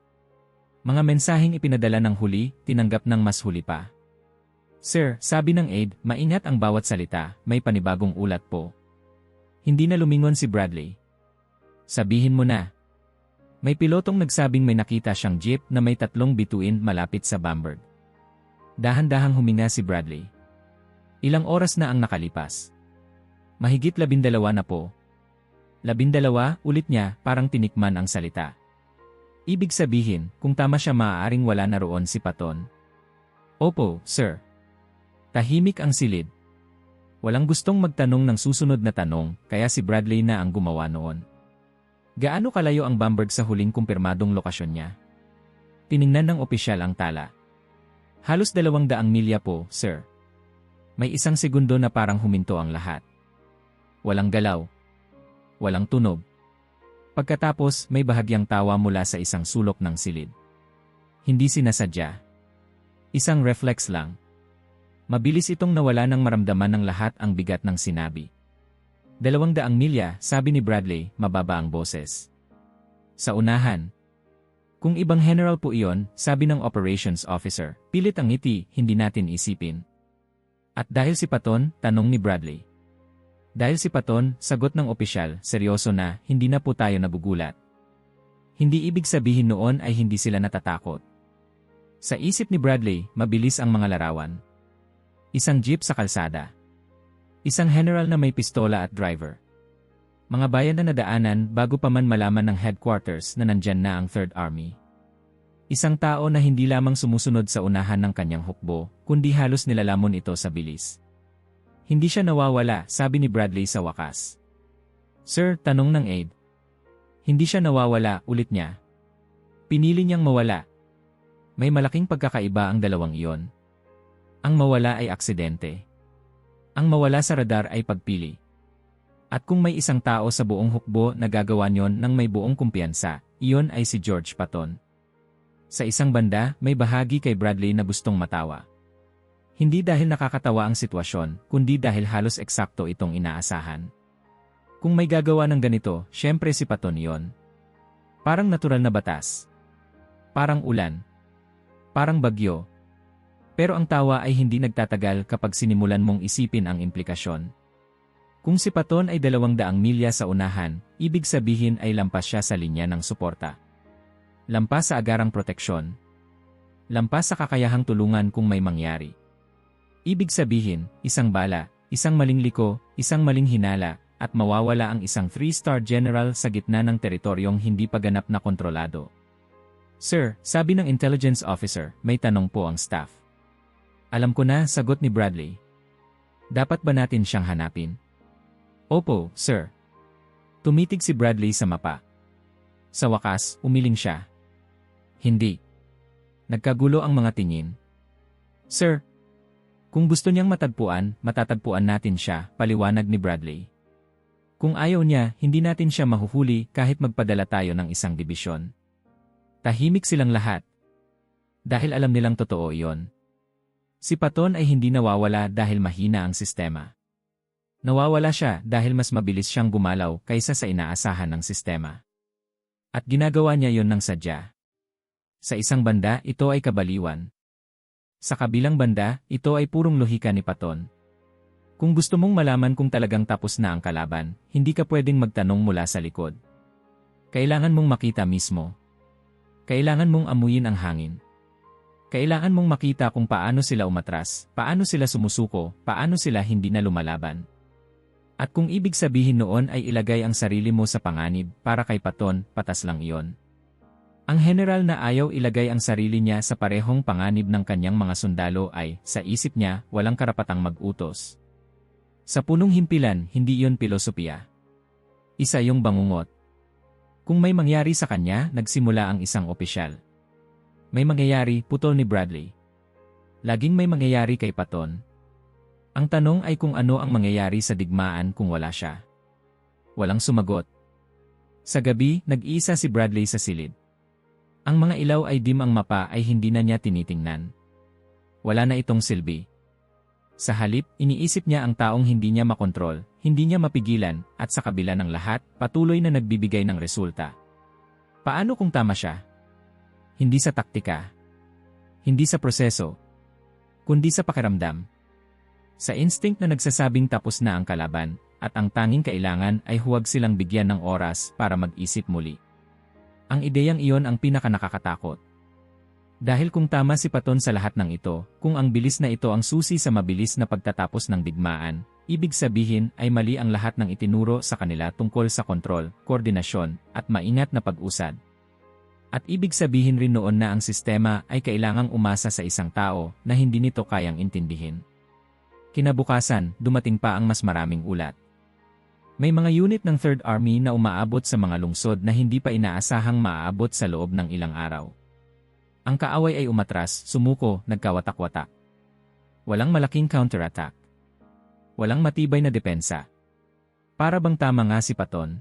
Mga mensaheng ipinadala ng huli, tinanggap ng mas huli pa. Sir, sabi ng aide, maingat ang bawat salita, may panibagong ulat po. Hindi na lumingon si Bradley. Sabihin mo na. May pilotong nagsabing may nakita siyang jeep na may 3 bituin malapit sa Bamberg. Dahan-dahang huminga si Bradley. Ilang oras na ang nakalipas. Mahigit 12 na po. 12, ulit niya, parang tinikman ang salita. Ibig sabihin, kung tama siya maaaring wala na roon si Patton. Opo, sir. Tahimik ang silid. Walang gustong magtanong ng susunod na tanong, kaya si Bradley na ang gumawa noon. Gaano kalayo ang Bamberg sa huling kumpirmadong lokasyon niya? Tiningnan ng opisyal ang tala. Halos 200 milya po, sir. May 1 segundo na parang huminto ang lahat. Walang galaw. Walang tunog. Pagkatapos, may bahagyang tawa mula sa isang sulok ng silid. Hindi sinasadya. Isang reflex lang. Mabilis itong nawala nang maramdaman ng lahat ang bigat ng sinabi. 200 milya, sabi ni Bradley, mababa ang boses. Sa unahan. Kung ibang general po iyon, sabi ng operations officer, pilit ang ngiti, hindi natin isipin. At dahil si Patton, tanong ni Bradley. Dahil si Patton, sagot ng opisyal, seryoso na, hindi na po tayo nagugulat. Hindi ibig sabihin noon ay hindi sila natatakot. Sa isip ni Bradley, mabilis ang mga larawan. Isang jeep sa kalsada. Isang general na may pistola at driver. Mga bayan na nadaanan bago pa man malaman ng headquarters na nandyan na ang Third Army. Isang tao na hindi lamang sumusunod sa unahan ng kanyang hukbo, kundi halos nilalamon ito sa bilis. Hindi siya nawawala, sabi ni Bradley sa wakas. Sir, tanong ng aide. Hindi siya nawawala, ulit niya. Pinili niyang mawala. May malaking pagkakaiba ang dalawang iyon. Ang mawala ay aksidente. Ang mawala sa radar ay pagpili. At kung may isang tao sa buong hukbo na gagawa niyon ng may buong kumpiyansa, iyon ay si George Patton. Sa isang banda, may bahagi kay Bradley na gustong matawa. Hindi dahil nakakatawa ang sitwasyon, kundi dahil halos eksakto itong inaasahan. Kung may gagawa ng ganito, syempre si Paton yon. Parang natural na batas. Parang ulan. Parang bagyo. Pero ang tawa ay hindi nagtatagal kapag sinimulan mong isipin ang implikasyon. Kung si Paton ay 200 milya sa unahan, ibig sabihin ay lampas siya sa linya ng suporta. Lampas sa agarang proteksyon. Lampas sa kakayahang tulungan kung may mangyari. Ibig sabihin, isang bala, isang maling liko, isang maling hinala, at mawawala ang isang 3-star general sa gitna ng teritoryong hindi pa ganap na kontrolado. Sir, sabi ng intelligence officer, may tanong po ang staff. Alam ko na, sagot ni Bradley. Dapat ba natin siyang hanapin? Opo, sir. Tumitig si Bradley sa mapa. Sa wakas, umiling siya. Hindi. Nagkagulo ang mga tingin. Sir, kung gusto niyang matatagpuan natin siya, paliwanag ni Bradley. Kung ayaw niya, hindi natin siya mahuhuli kahit magpadala tayo ng isang dibisyon. Tahimik silang lahat. Dahil alam nilang totoo iyon. Si Paton ay hindi nawawala dahil mahina ang sistema. Nawawala siya dahil mas mabilis siyang gumalaw kaysa sa inaasahan ng sistema. At ginagawa niya yon ng sadya. Sa isang banda, ito ay kabaliwan. Sa kabilang banda, ito ay purong lohika ni Paton. Kung gusto mong malaman kung talagang tapos na ang kalaban, hindi ka pwedeng magtanong mula sa likod. Kailangan mong makita mismo. Kailangan mong amuyin ang hangin. Kailangan mong makita kung paano sila umatras, paano sila sumusuko, paano sila hindi na lumalaban. At kung ibig sabihin noon ay ilagay ang sarili mo sa panganib, para kay Paton, patas lang iyon. Ang general na ayaw ilagay ang sarili niya sa parehong panganib ng kanyang mga sundalo ay, sa isip niya, walang karapatang mag-utos. Sa punong himpilan, hindi iyon pilosopiya. Isa yung bangungot. Kung may mangyari sa kanya, nagsimula ang isang opisyal. May mangyayari, putol ni Bradley. Laging may mangyayari kay Paton. Ang tanong ay kung ano ang mangyayari sa digmaan kung wala siya. Walang sumagot. Sa gabi, nag-iisa si Bradley sa silid. Ang mga ilaw ay dim, ang mapa ay hindi na niya tinitingnan. Wala na itong silbi. Sa halip, iniisip niya ang taong hindi niya makontrol, hindi niya mapigilan, at sa kabila ng lahat, patuloy na nagbibigay ng resulta. Paano kung tama siya? Hindi sa taktika. Hindi sa proseso. Kundi sa pakiramdam. Sa instinct na nagsasabing tapos na ang kalaban, at ang tanging kailangan ay huwag silang bigyan ng oras para mag-isip muli. Ang ideyang iyon ang pinakanakakatakot. Dahil kung tama si Paton sa lahat ng ito, kung ang bilis na ito ang susi sa mabilis na pagtatapos ng digmaan, ibig sabihin ay mali ang lahat ng itinuro sa kanila tungkol sa kontrol, koordinasyon, at maingat na pag-usad. At ibig sabihin rin noon na ang sistema ay kailangang umasa sa isang tao na hindi nito kayang intindihin. Kinabukasan, dumating pa ang mas maraming ulat. May mga unit ng Third Army na umaabot sa mga lungsod na hindi pa inaasahang maaabot sa loob ng ilang araw. Ang kaaway ay umatras, sumuko, nagkawatak-watak. Walang malaking counterattack. Walang matibay na depensa. Para bang tama nga si Paton?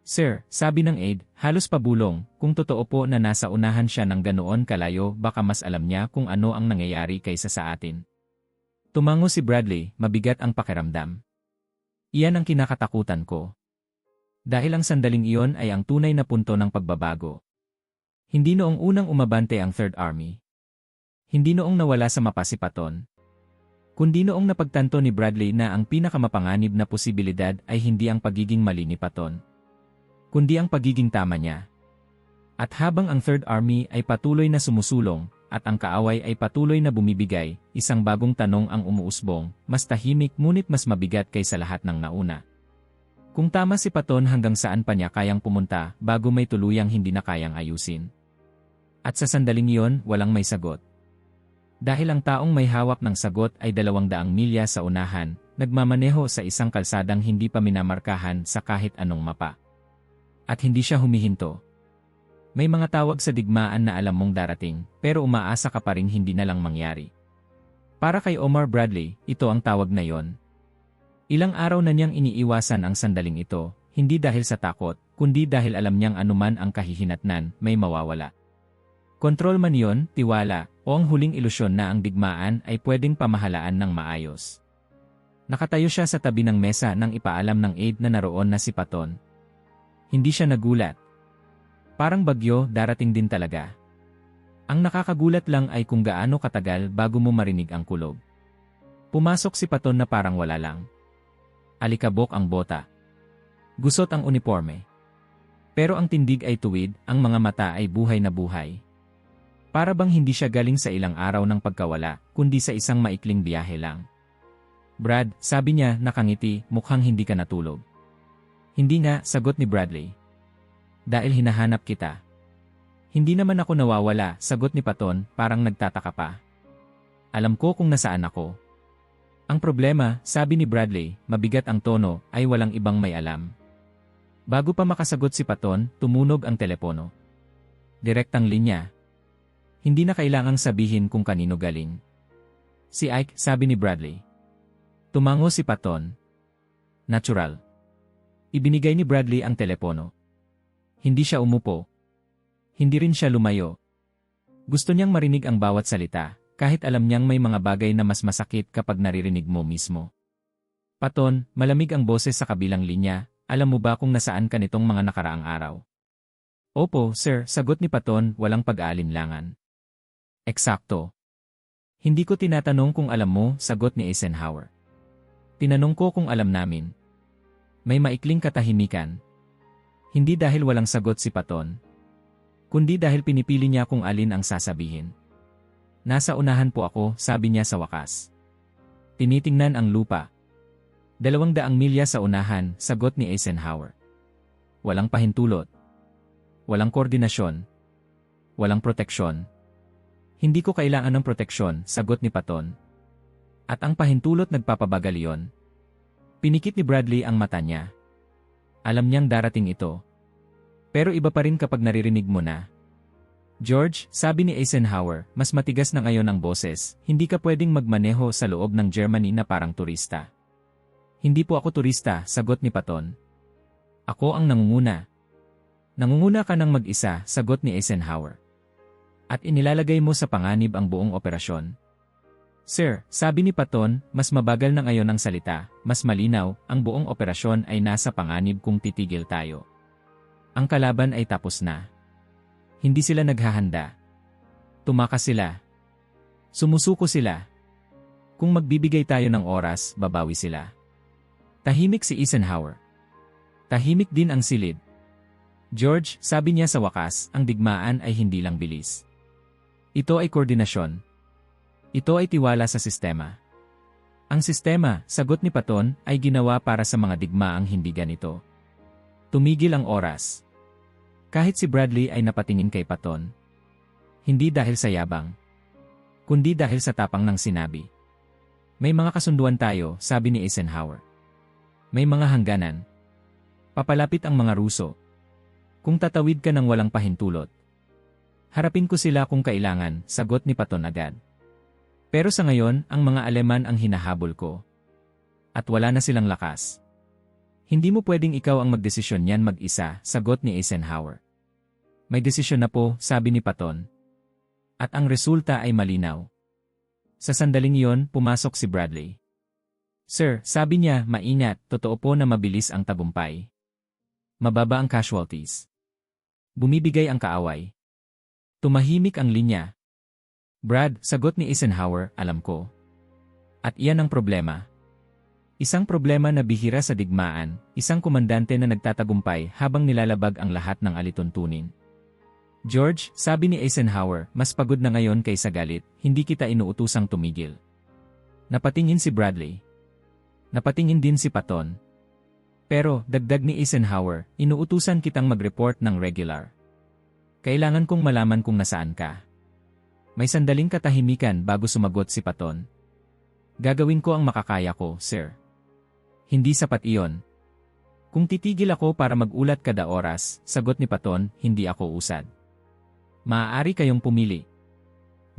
Sir, sabi ng aide, halos pabulong, kung totoo po na nasa unahan siya ng ganoon kalayo, baka mas alam niya kung ano ang nangyayari kaysa sa atin. Tumango si Bradley, mabigat ang pakiramdam. Iyan ang kinakatakutan ko. Dahil ang sandaling iyon ay ang tunay na punto ng pagbabago. Hindi noong unang umabante ang Third Army. Hindi noong nawala sa mapa si Paton. Kundi noong napagtanto ni Bradley na ang pinakamapanganib na posibilidad ay hindi ang pagiging mali ni Paton, kundi ang pagiging tama niya. At habang ang Third Army ay patuloy na sumusulong, at ang kaaway ay patuloy na bumibigay, isang bagong tanong ang umuusbong, mas tahimik ngunit mas mabigat kaysa lahat ng nauna. Kung tama si Paton, hanggang saan pa niya kayang pumunta bago may tuluyang hindi na kayang ayusin? At sa sandaling iyon, walang may sagot. Dahil ang taong may hawak ng sagot ay 200 milya sa unahan, nagmamaneho sa isang kalsadang hindi pa minamarkahan sa kahit anong mapa. At hindi siya humihinto. May mga tawag sa digmaan na alam mong darating, pero umaasa ka pa rin hindi na lang mangyari. Para kay Omar Bradley, ito ang tawag na yon. Ilang araw na niyang iniiwasan ang sandaling ito, hindi dahil sa takot, kundi dahil alam niyang anuman ang kahihinatnan, may mawawala. Kontrol man yon, tiwala, o ang huling ilusyon na ang digmaan ay pwedeng pamahalaan ng maayos. Nakatayo siya sa tabi ng mesa nang ipaalam ng aide na naroon na si Paton. Hindi siya nagulat. Parang bagyo, darating din talaga. Ang nakakagulat lang ay kung gaano katagal bago mo marinig ang kulog. Pumasok si Paton na parang wala lang. Alikabok ang bota. Gusot ang uniforme. Pero ang tindig ay tuwid, ang mga mata ay buhay na buhay. Para bang hindi siya galing sa ilang araw ng pagkawala, kundi sa isang maikling biyahe lang. Brad, sabi niya, nakangiti, mukhang hindi ka natulog. Hindi nga, sagot ni Bradley. Dahil hinahanap kita. Hindi naman ako nawawala, sagot ni Paton, parang nagtataka pa. Alam ko kung nasaan ako. Ang problema, sabi ni Bradley, mabigat ang tono, ay walang ibang may alam. Bago pa makasagot si Paton, tumunog ang telepono. Direktang linya. Hindi na kailangang sabihin kung kanino galing. Si Ike, sabi ni Bradley. Tumango si Paton. Natural. Ibinigay ni Bradley ang telepono. Hindi siya umupo. Hindi rin siya lumayo. Gusto niyang marinig ang bawat salita, kahit alam niyang may mga bagay na mas masakit kapag naririnig mo mismo. Paton, malamig ang boses sa kabilang linya, alam mo ba kung nasaan ka nitong mga nakaraang araw? Opo, sir, sagot ni Paton, walang pag-aalinlangan. Eksakto. Hindi ko tinatanong kung alam mo, sagot ni Eisenhower. Tinanong ko kung alam namin. May maikling katahimikan. Hindi dahil walang sagot si Paton, kundi dahil pinipili niya kung alin ang sasabihin. Nasa unahan po ako, sabi niya sa wakas. Tinitingnan ang lupa. 200 milya sa unahan, sagot ni Eisenhower. Walang pahintulot. Walang koordinasyon. Walang proteksyon. Hindi ko kailangan ng proteksyon, sagot ni Paton. At ang pahintulot nagpapabagal iyon. Pinikit ni Bradley ang mata niya. Alam niyang darating ito. Pero iba pa rin kapag naririnig mo na. George, sabi ni Eisenhower, mas matigas na ngayon ang boses, hindi ka pwedeng magmaneho sa loob ng Germany na parang turista. Hindi po ako turista, sagot ni Paton. Ako ang nangunguna. Nangunguna ka ng mag-isa, sagot ni Eisenhower. At inilalagay mo sa panganib ang buong operasyon. Sir, sabi ni Paton, mas mabagal na ngayon ang salita, mas malinaw, ang buong operasyon ay nasa panganib kung titigil tayo. Ang kalaban ay tapos na. Hindi sila naghahanda. Tumakas sila. Sumusuko sila. Kung magbibigay tayo ng oras, babawi sila. Tahimik si Eisenhower. Tahimik din ang silid. George, sabi niya sa wakas, ang digmaan ay hindi lang bilis. Ito ay koordinasyon. Ito ay tiwala sa sistema. Ang sistema, sagot ni Paton, ay ginawa para sa mga digmaang hindi ganito. Tumigil ang oras. Kahit si Bradley ay napatingin kay Paton. Hindi dahil sa yabang, kundi dahil sa tapang ng sinabi. May mga kasunduan tayo, sabi ni Eisenhower. May mga hangganan. Papalapit ang mga Ruso. Kung tatawid ka ng walang pahintulot. Harapin ko sila kung kailangan, sagot ni Paton agad. Pero sa ngayon, ang mga Aleman ang hinahabol ko. At wala na silang lakas. Hindi mo pwedeng ikaw ang magdesisyon niyan mag-isa, sagot ni Eisenhower. May desisyon na po, sabi ni Paton. At ang resulta ay malinaw. Sa sandaling iyon, pumasok si Bradley. Sir, sabi niya, maingat, totoo po na mabilis ang tagumpay. Mababa ang casualties. Bumibigay ang kaaway. Tumahimik ang linya. Brad, sagot ni Eisenhower, alam ko. At iyan ang problema. Isang problema na bihira sa digmaan, isang komandante na nagtatagumpay habang nilalabag ang lahat ng alituntunin. George, sabi ni Eisenhower, mas pagod na ngayon kaysa galit, hindi kita inuutusang tumigil. Napatingin si Bradley. Napatingin din si Paton. Pero, dagdag ni Eisenhower, inuutusan kitang mag-report ng regular. Kailangan kong malaman kung nasaan ka. May sandaling katahimikan bago sumagot si Paton. Gagawin ko ang makakaya ko, sir. Hindi sapat iyon. Kung titigil ako para mag-ulat kada oras, sagot ni Paton, hindi ako usad. Maaari kayong pumili.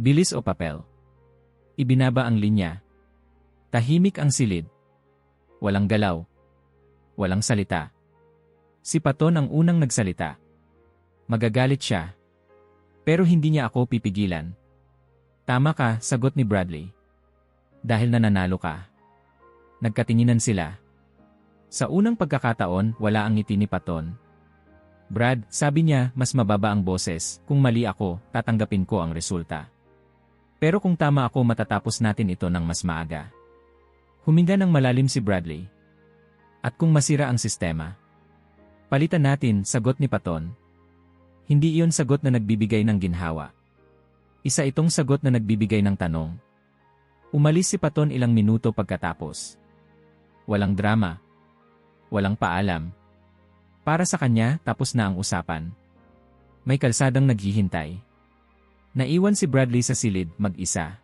Bilis o papel. Ibinaba ang linya. Tahimik ang silid. Walang galaw. Walang salita. Si Paton ang unang nagsalita. Magagalit siya. Pero hindi niya ako pipigilan. Tama ka, sagot ni Bradley. Dahil nananalo ka. Nagkatinginan sila. Sa unang pagkakataon, wala ang ngiti ni Patton. Brad, sabi niya, mas mababa ang boses. Kung mali ako, tatanggapin ko ang resulta. Pero kung tama ako, matatapos natin ito ng mas maaga. Huminga ng malalim si Bradley. At kung masira ang sistema? Palitan natin, sagot ni Patton. Hindi iyon sagot na nagbibigay ng ginhawa. Isa itong sagot na nagbibigay ng tanong. Umalis si Patton ilang minuto pagkatapos. Walang drama. Walang paalam. Para sa kanya, tapos na ang usapan. May kalsadang naghihintay. Naiwan si Bradley sa silid, mag-isa.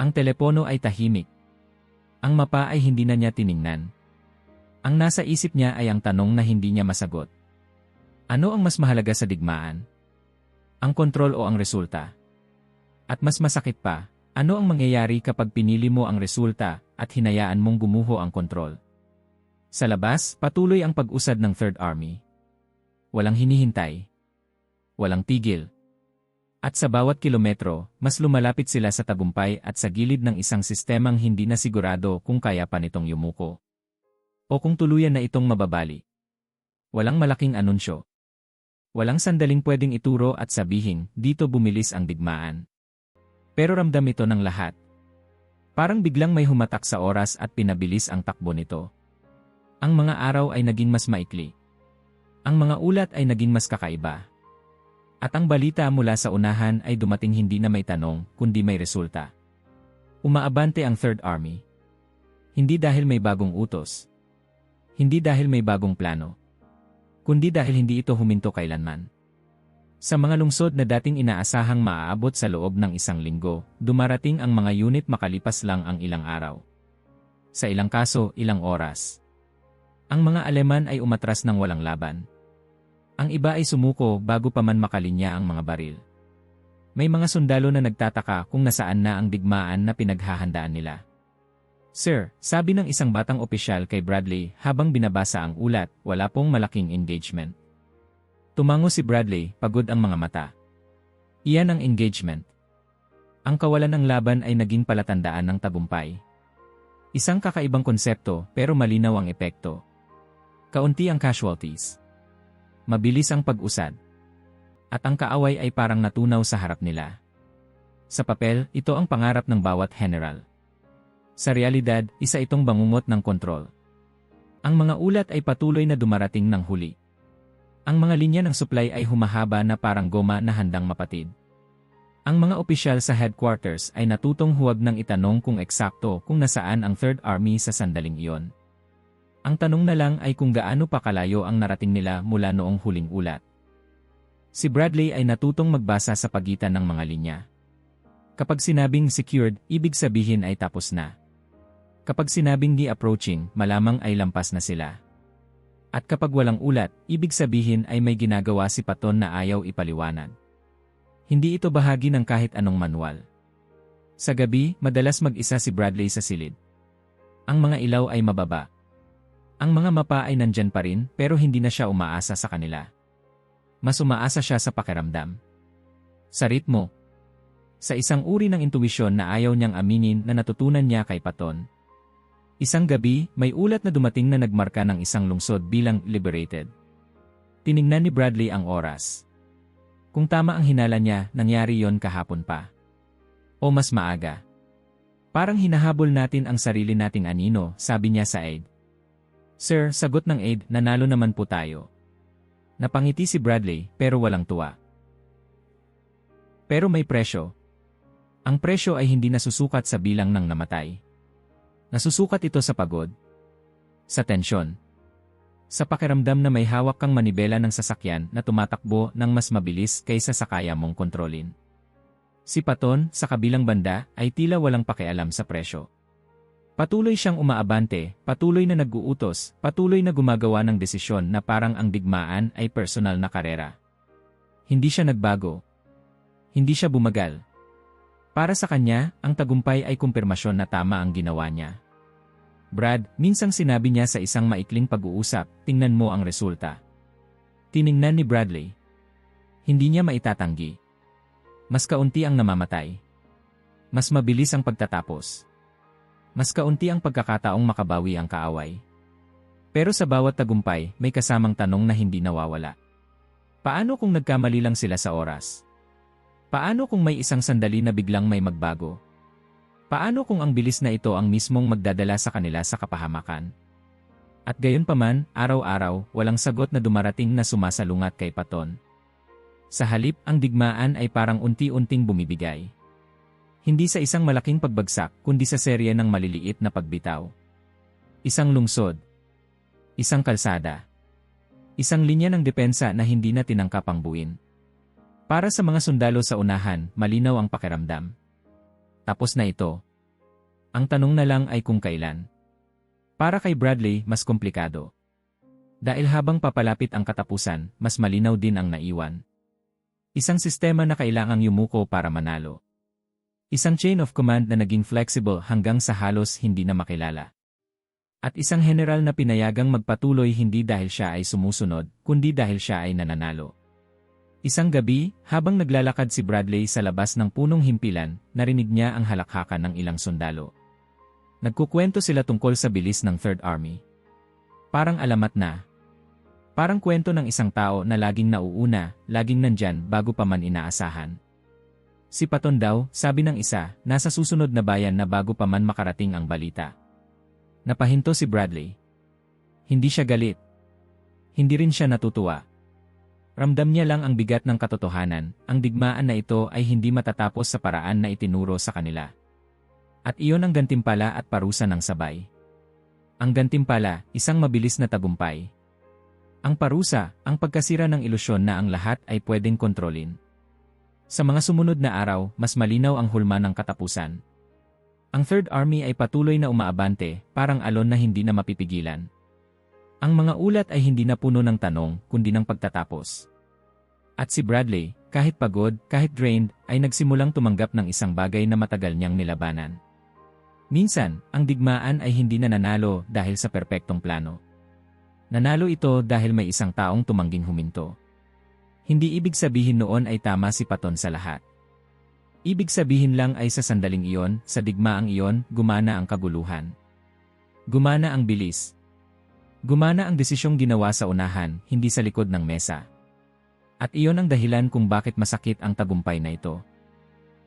Ang telepono ay tahimik. Ang mapa ay hindi na niya tiningnan. Ang nasa isip niya ay ang tanong na hindi niya masagot. Ano ang mas mahalaga sa digmaan? Ang kontrol o ang resulta? At mas masakit pa, ano ang mangyayari kapag pinili mo ang resulta at hinayaan mong gumuho ang kontrol? Sa labas, patuloy ang pag-usad ng Third Army. Walang hinihintay. Walang tigil. At sa bawat kilometro, mas lumalapit sila sa tagumpay at sa gilid ng isang sistemang hindi na sigurado kung kaya pa nitong yumuko. O kung tuluyan na itong mababali. Walang malaking anunsyo. Walang sandaling pwedeng ituro at sabihin, dito bumilis ang digmaan. Pero ramdam ito ng lahat. Parang biglang may humatak sa oras at pinabilis ang takbo nito. Ang mga araw ay naging mas maikli. Ang mga ulat ay naging mas kakaiba. At ang balita mula sa unahan ay dumating hindi na may tanong, kundi may resulta. Umaabante ang Third Army. Hindi dahil may bagong utos. Hindi dahil may bagong plano. Kundi dahil hindi ito huminto kailanman. Sa mga lungsod na dating inaasahang maaabot sa loob ng isang linggo, dumarating ang mga unit makalipas lang ang ilang araw. Sa ilang kaso, ilang oras. Ang mga Aleman ay umatras ng walang laban. Ang iba ay sumuko bago pa man makalinya ang mga baril. May mga sundalo na nagtataka kung nasaan na ang digmaan na pinaghahandaan nila. Sir, sabi ng isang batang opisyal kay Bradley habang binabasa ang ulat, wala pong malaking engagement. Tumango si Bradley, pagod ang mga mata. Iyan ang engagement. Ang kawalan ng laban ay naging palatandaan ng tagumpay. Isang kakaibang konsepto pero malinaw ang epekto. Kaunti ang casualties. Mabilis ang pag-usad. At ang kaaway ay parang natunaw sa harap nila. Sa papel, ito ang pangarap ng bawat general. Sa realidad, isa itong bangungot ng kontrol. Ang mga ulat ay patuloy na dumarating ng huli. Ang mga linya ng supply ay humahaba na parang goma na handang mapatid. Ang mga opisyal sa headquarters ay natutong huwag nang itanong kung eksakto kung nasaan ang Third Army sa sandaling iyon. Ang tanong na lang ay kung gaano pa kalayo ang narating nila mula noong huling ulat. Si Bradley ay natutong magbasa sa pagitan ng mga linya. Kapag sinabing secured, ibig sabihin ay tapos na. Kapag sinabing di approaching, malamang ay lampas na sila. At kapag walang ulat, ibig sabihin ay may ginagawa si Patton na ayaw ipaliwanag. Hindi ito bahagi ng kahit anong manual. Sa gabi, madalas mag-isa si Bradley sa silid. Ang mga ilaw ay mababa. Ang mga mapa ay nandyan pa rin pero hindi na siya umaasa sa kanila. Mas umaasa siya sa pakiramdam. Sa ritmo. Sa isang uri ng intuwisyon na ayaw niyang aminin na natutunan niya kay Patton. Isang gabi, may ulat na dumating na nagmarka ng isang lungsod bilang liberated. Tiningnan ni Bradley ang oras. Kung tama ang hinala niya, nangyari yon kahapon pa. O mas maaga. Parang hinahabol natin ang sarili nating anino, sabi niya sa aide. Sir, sagot ng aide, nanalo naman po tayo. Napangiti si Bradley, pero walang tuwa. Pero may presyo. Ang presyo ay hindi nasusukat sa bilang ng namatay. Nasusukat ito sa pagod. Sa tensyon. Sa pakiramdam na may hawak kang manibela ng sasakyan na tumatakbo ng mas mabilis kaysa sa kaya mong kontrolin. Si Patton, sa kabilang banda, ay tila walang pakialam sa presyo. Patuloy siyang umaabante, patuloy na nag-uutos, patuloy na gumagawa ng desisyon na parang ang digmaan ay personal na karera. Hindi siya nagbago. Hindi siya bumagal. Para sa kanya, ang tagumpay ay kumpirmasyon na tama ang ginawa niya. Brad, minsang sinabi niya sa isang maikling pag-uusap, tingnan mo ang resulta. Tiningnan ni Bradley. Hindi niya maitatanggi. Mas kaunti ang namamatay. Mas mabilis ang pagtatapos. Mas kaunti ang pagkakataong makabawi ang kaaway. Pero sa bawat tagumpay, may kasamang tanong na hindi nawawala. Paano kung nagkamali lang sila sa oras? Paano kung may isang sandali na biglang may magbago? Paano kung ang bilis na ito ang mismong magdadala sa kanila sa kapahamakan? At gayon paman, araw-araw, walang sagot na dumarating na sumasalungat kay Paton. Sa halip, ang digmaan ay parang unti-unting bumibigay. Hindi sa isang malaking pagbagsak, kundi sa serye ng maliliit na pagbitaw. Isang lungsod. Isang kalsada. Isang linya ng depensa na hindi na tinangkap ang buuin. Para sa mga sundalo sa unahan, malinaw ang pakiramdam. Tapos na ito. Ang tanong na lang ay kung kailan. Para kay Bradley, mas komplikado. Dahil habang papalapit ang katapusan, mas malinaw din ang naiwan. Isang sistema na kailangang yumuko para manalo. Isang chain of command na naging flexible hanggang sa halos hindi na makilala. At isang general na pinayagang magpatuloy hindi dahil siya ay sumusunod, kundi dahil siya ay nananalo. Isang gabi, habang naglalakad si Bradley sa labas ng punong himpilan, narinig niya ang halakhakan ng ilang sundalo. Nagkukwento sila tungkol sa bilis ng Third Army. Parang alamat na. Parang kwento ng isang tao na laging nauuna, laging nandyan bago pa man inaasahan. Si Paton daw, sabi ng isa, nasa susunod na bayan na bago pa man makarating ang balita. Napahinto si Bradley. Hindi siya galit. Hindi rin siya natutuwa. Ramdam niya lang ang bigat ng katotohanan, ang digmaan na ito ay hindi matatapos sa paraan na itinuro sa kanila. At iyon ang gantimpala at parusa ng sabay. Ang gantimpala, isang mabilis na tagumpay. Ang parusa, ang pagkasira ng ilusyon na ang lahat ay pwedeng kontrolin. Sa mga sumunod na araw, mas malinaw ang hulma ng katapusan. Ang Third Army ay patuloy na umaabante, parang alon na hindi na mapipigilan. Ang mga ulat ay hindi na puno ng tanong, kundi ng pagtatapos. At si Bradley, kahit pagod, kahit drained, ay nagsimulang tumanggap ng isang bagay na matagal niyang nilabanan. Minsan, ang digmaan ay hindi na nanalo dahil sa perpektong plano. Nanalo ito dahil may isang taong tumangging huminto. Hindi ibig sabihin noon ay tama si Paton sa lahat. Ibig sabihin lang ay sa sandaling iyon, sa digmaang iyon, gumana ang kaguluhan. Gumana ang bilis. Gumana ang desisyong ginawa sa unahan, hindi sa likod ng mesa. At iyon ang dahilan kung bakit masakit ang tagumpay na ito.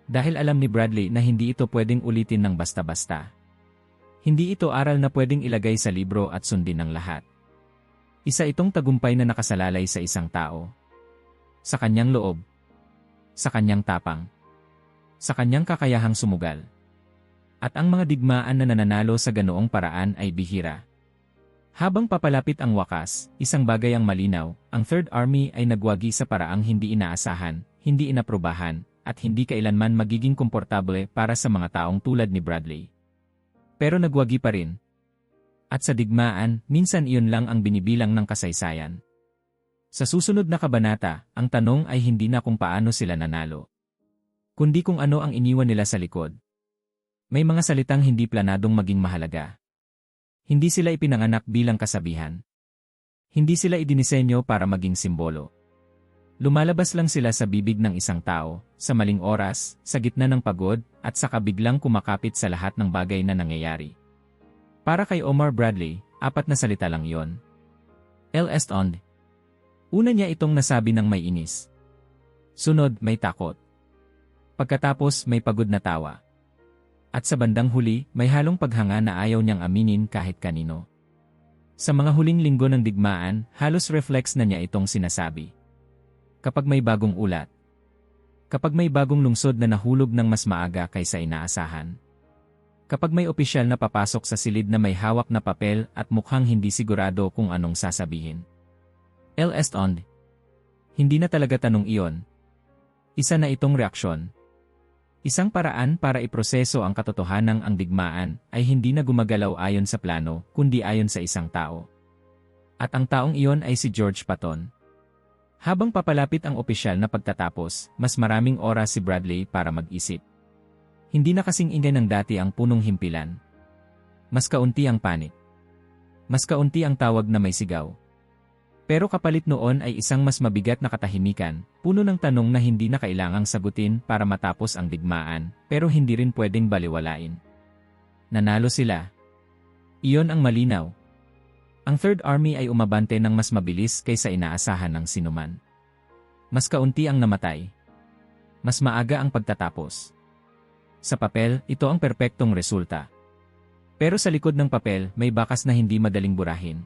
Dahil alam ni Bradley na hindi ito pwedeng ulitin ng basta-basta. Hindi ito aral na pwedeng ilagay sa libro at sundin ng lahat. Isa itong tagumpay na nakasalalay sa isang tao. Sa kanyang loob. Sa kanyang tapang. Sa kanyang kakayahang sumugal. At ang mga digmaan na nananalo sa ganoong paraan ay bihira. Habang papalapit ang wakas, isang bagay ang malinaw, ang Third Army ay nagwagi sa paraang hindi inaasahan, hindi inaprubahan, at hindi kailanman magiging komportable para sa mga taong tulad ni Bradley. Pero nagwagi pa rin. At sa digmaan, minsan iyon lang ang binibilang ng kasaysayan. Sa susunod na kabanata, ang tanong ay hindi na kung paano sila nanalo, kundi kung ano ang iniwan nila sa likod. May mga salitang hindi planadong maging mahalaga. Hindi sila ipinanganak bilang kasabihan. Hindi sila idinisenyo para maging simbolo. Lumalabas lang sila sa bibig ng isang tao, sa maling oras, sa gitna ng pagod, at saka biglang kumakapit sa lahat ng bagay na nangyayari. Para kay Omar Bradley, 4 na salita lang yon. El est on. Una niya itong nasabi ng may inis. Sunod, may takot. Pagkatapos, may pagod na tawa. At sa bandang huli, may halong paghanga na ayaw niyang aminin kahit kanino. Sa mga huling linggo ng digmaan, halos reflex na niya itong sinasabi. Kapag may bagong ulat. Kapag may bagong lungsod na nahulog ng mas maaga kaysa inaasahan. Kapag may opisyal na papasok sa silid na may hawak na papel at mukhang hindi sigurado kung anong sasabihin. El est on. Hindi na talaga tanong iyon. Isa na itong reaksyon. Isang paraan para iproseso ang katotohanang ang digmaan ay hindi na gumagalaw ayon sa plano, kundi ayon sa isang tao. At ang taong iyon ay si George Paton. Habang papalapit ang opisyal na pagtatapos, mas maraming oras si Bradley para mag-isip. Hindi na kasing ingay ng dati ang punong himpilan. Mas kaunti ang panik. Mas kaunti ang tawag na may sigaw. Pero kapalit noon ay isang mas mabigat na katahimikan, puno ng tanong na hindi na kailangang sagutin para matapos ang digmaan, pero hindi rin pwedeng baliwalain. Nanalo sila. Iyon ang malinaw. Ang Third Army ay umabante ng mas mabilis kaysa inaasahan ng sinuman. Mas kaunti ang namatay. Mas maaga ang pagtatapos. Sa papel, ito ang perpektong resulta. Pero sa likod ng papel, may bakas na hindi madaling burahin.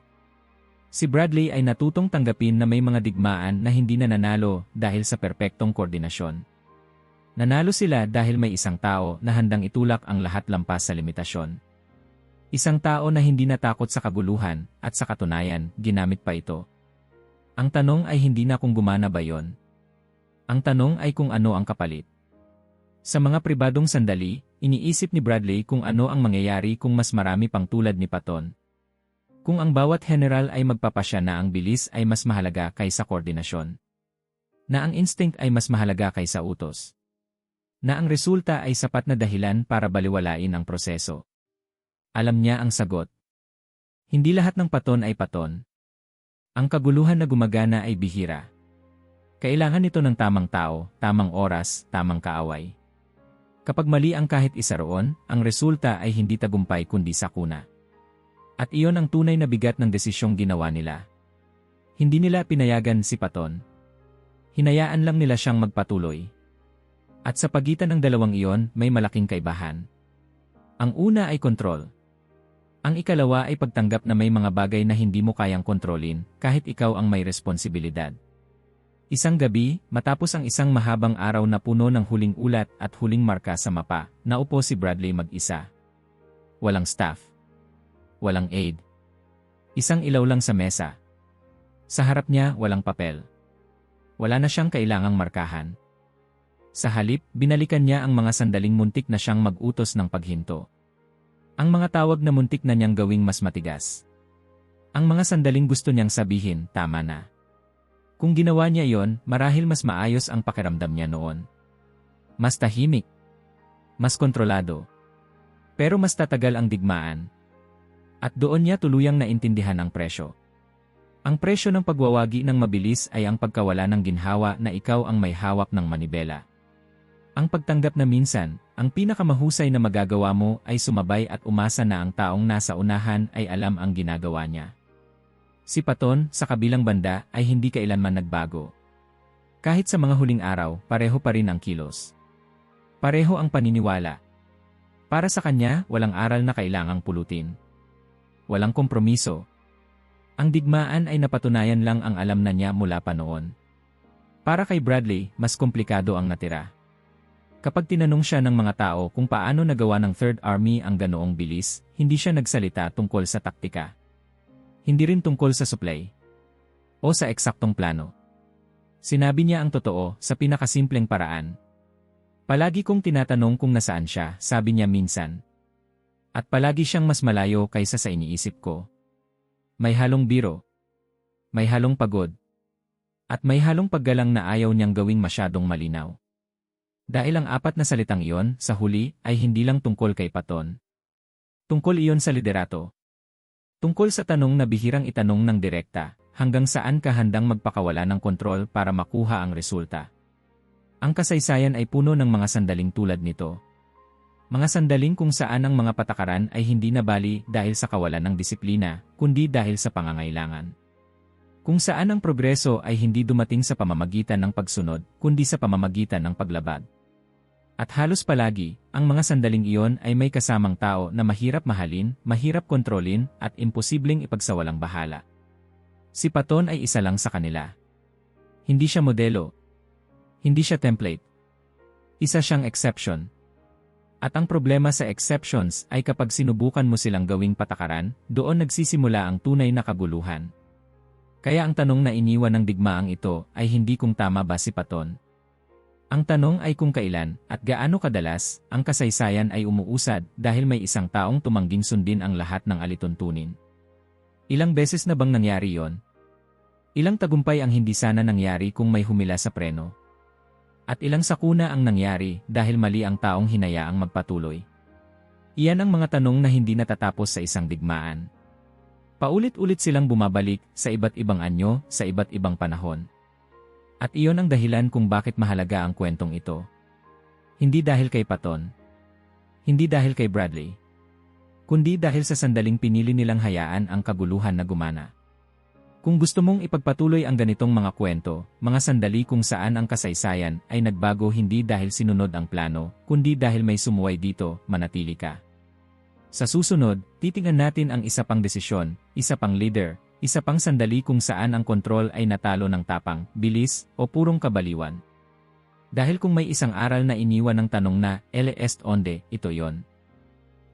Si Bradley ay natutong tanggapin na may mga digmaan na hindi na nanalo dahil sa perpektong koordinasyon. Nanalo sila dahil may isang tao na handang itulak ang lahat lampas sa limitasyon. Isang tao na hindi natakot sa kaguluhan at sa katunayan, ginamit pa ito. Ang tanong ay hindi na kung gumana ba yon. Ang tanong ay kung ano ang kapalit. Sa mga pribadong sandali, iniisip ni Bradley kung ano ang mangyayari kung mas marami pang tulad ni Patton. Kung ang bawat general ay magpapasya na ang bilis ay mas mahalaga kaysa koordinasyon. Na ang instinct ay mas mahalaga kaysa utos. Na ang resulta ay sapat na dahilan para baliwalain ang proseso. Alam niya ang sagot. Hindi lahat ng Patton ay Patton. Ang kaguluhan na gumagana ay bihira. Kailangan nito ng tamang tao, tamang oras, tamang kaaway. Kapag mali ang kahit isa roon, ang resulta ay hindi tagumpay kundi sakuna. At iyon ang tunay na bigat ng desisyong ginawa nila. Hindi nila pinayagan si Patton. Hinayaan lang nila siyang magpatuloy. At sa pagitan ng dalawang iyon, may malaking kaibahan. Ang una ay kontrol. Ang ikalawa ay pagtanggap na may mga bagay na hindi mo kayang kontrolin, kahit ikaw ang may responsibilidad. Isang gabi, matapos ang isang mahabang araw na puno ng huling ulat at huling marka sa mapa, naupo si Bradley mag-isa. Walang staff. Walang aid. Isang ilaw lang sa mesa. Sa harap niya, walang papel. Wala na siyang kailangang markahan. Sa halip, binalikan niya ang mga sandaling muntik na siyang mag-utos ng paghinto. Ang mga tawag na muntik na niyang gawing mas matigas. Ang mga sandaling gusto niyang sabihin, tama na. Kung ginawa niya yon, marahil mas maayos ang pakiramdam niya noon. Mas tahimik. Mas kontrolado. Pero mas tatagal ang digmaan. At doon niya tuluyang naintindihan ang presyo. Ang presyo ng pagwawagi ng mabilis ay ang pagkawala ng ginhawa na ikaw ang may hawak ng manibela. Ang pagtanggap na minsan, ang pinakamahusay na magagawa mo ay sumabay at umasa na ang taong nasa unahan ay alam ang ginagawa niya. Si Patton, sa kabilang banda, ay hindi kailanman nagbago. Kahit sa mga huling araw, pareho pa rin ang kilos. Pareho ang paniniwala. Para sa kanya, walang aral na kailangang pulutin. Walang kompromiso. Ang digmaan ay napatunayan lang ang alam na niya mula pa noon. Para kay Bradley, mas komplikado ang natira. Kapag tinanong siya ng mga tao kung paano nagawa ng Third Army ang ganoong bilis, hindi siya nagsalita tungkol sa taktika. Hindi rin tungkol sa supply. O sa eksaktong plano. Sinabi niya ang totoo sa pinakasimpleng paraan. Palagi kong tinatanong kung nasaan siya, sabi niya minsan. At palagi siyang mas malayo kaysa sa iniisip ko. May halong biro. May halong pagod. At may halong paggalang na ayaw niyang gawing masyadong malinaw. Dahil ang apat na salitang iyon, sa huli, ay hindi lang tungkol kay Patton. Tungkol iyon sa liderato. Tungkol sa tanong na bihirang itanong ng direkta, hanggang saan ka handang magpakawala ng kontrol para makuha ang resulta. Ang kasaysayan ay puno ng mga sandaling tulad nito. Mga sandaling kung saan ang mga patakaran ay hindi nabali dahil sa kawalan ng disiplina, kundi dahil sa pangangailangan. Kung saan ang progreso ay hindi dumating sa pamamagitan ng pagsunod, kundi sa pamamagitan ng paglabag. At halos palagi, ang mga sandaling iyon ay may kasamang tao na mahirap mahalin, mahirap kontrolin, at imposibleng ipagsawalang bahala. Si Patton ay isa lang sa kanila. Hindi siya modelo. Hindi siya template. Isa siyang exception. At ang problema sa exceptions ay kapag sinubukan mo silang gawing patakaran, doon nagsisimula ang tunay na kaguluhan. Kaya ang tanong na iniwan ng digmaang ito ay hindi kung tama ba si Patton. Ang tanong ay kung kailan at gaano kadalas ang kasaysayan ay umuusad dahil may isang taong tumangging sundin ang lahat ng alituntunin. Ilang beses na bang nangyari yon? Ilang tagumpay ang hindi sana nangyari kung may humila sa preno? At ilang sakuna ang nangyari dahil mali ang taong hinayaang magpatuloy? Iyan ang mga tanong na hindi natatapos sa isang digmaan. Paulit-ulit silang bumabalik sa iba't ibang anyo, sa iba't ibang panahon. At iyon ang dahilan kung bakit mahalaga ang kwentong ito. Hindi dahil kay Patton. Hindi dahil kay Bradley. Kundi dahil sa sandaling pinili nilang hayaan ang kaguluhan na gumana. Kung gusto mong ipagpatuloy ang ganitong mga kwento, mga sandali kung saan ang kasaysayan ay nagbago hindi dahil sinunod ang plano, kundi dahil may sumuway dito, manatili ka. Sa susunod, titingnan natin ang isa pang desisyon, isa pang leader, isa pang sandali kung saan ang kontrol ay natalo ng tapang, bilis, o purong kabaliwan. Dahil kung may isang aral na iniwan ng tanong na, "Ele est onde?" ito yon.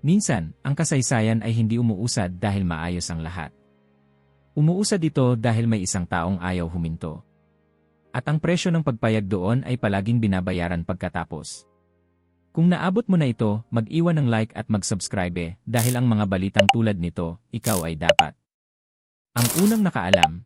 Minsan, ang kasaysayan ay hindi umuusad dahil maayos ang lahat. Umuusad ito dahil may isang taong ayaw huminto. At ang presyo ng pagpayag doon ay palaging binabayaran pagkatapos. Kung naabot mo na ito, mag-iwan ng like at mag-subscribe dahil ang mga balitang tulad nito, ikaw ay dapat. Ang unang nakaalam.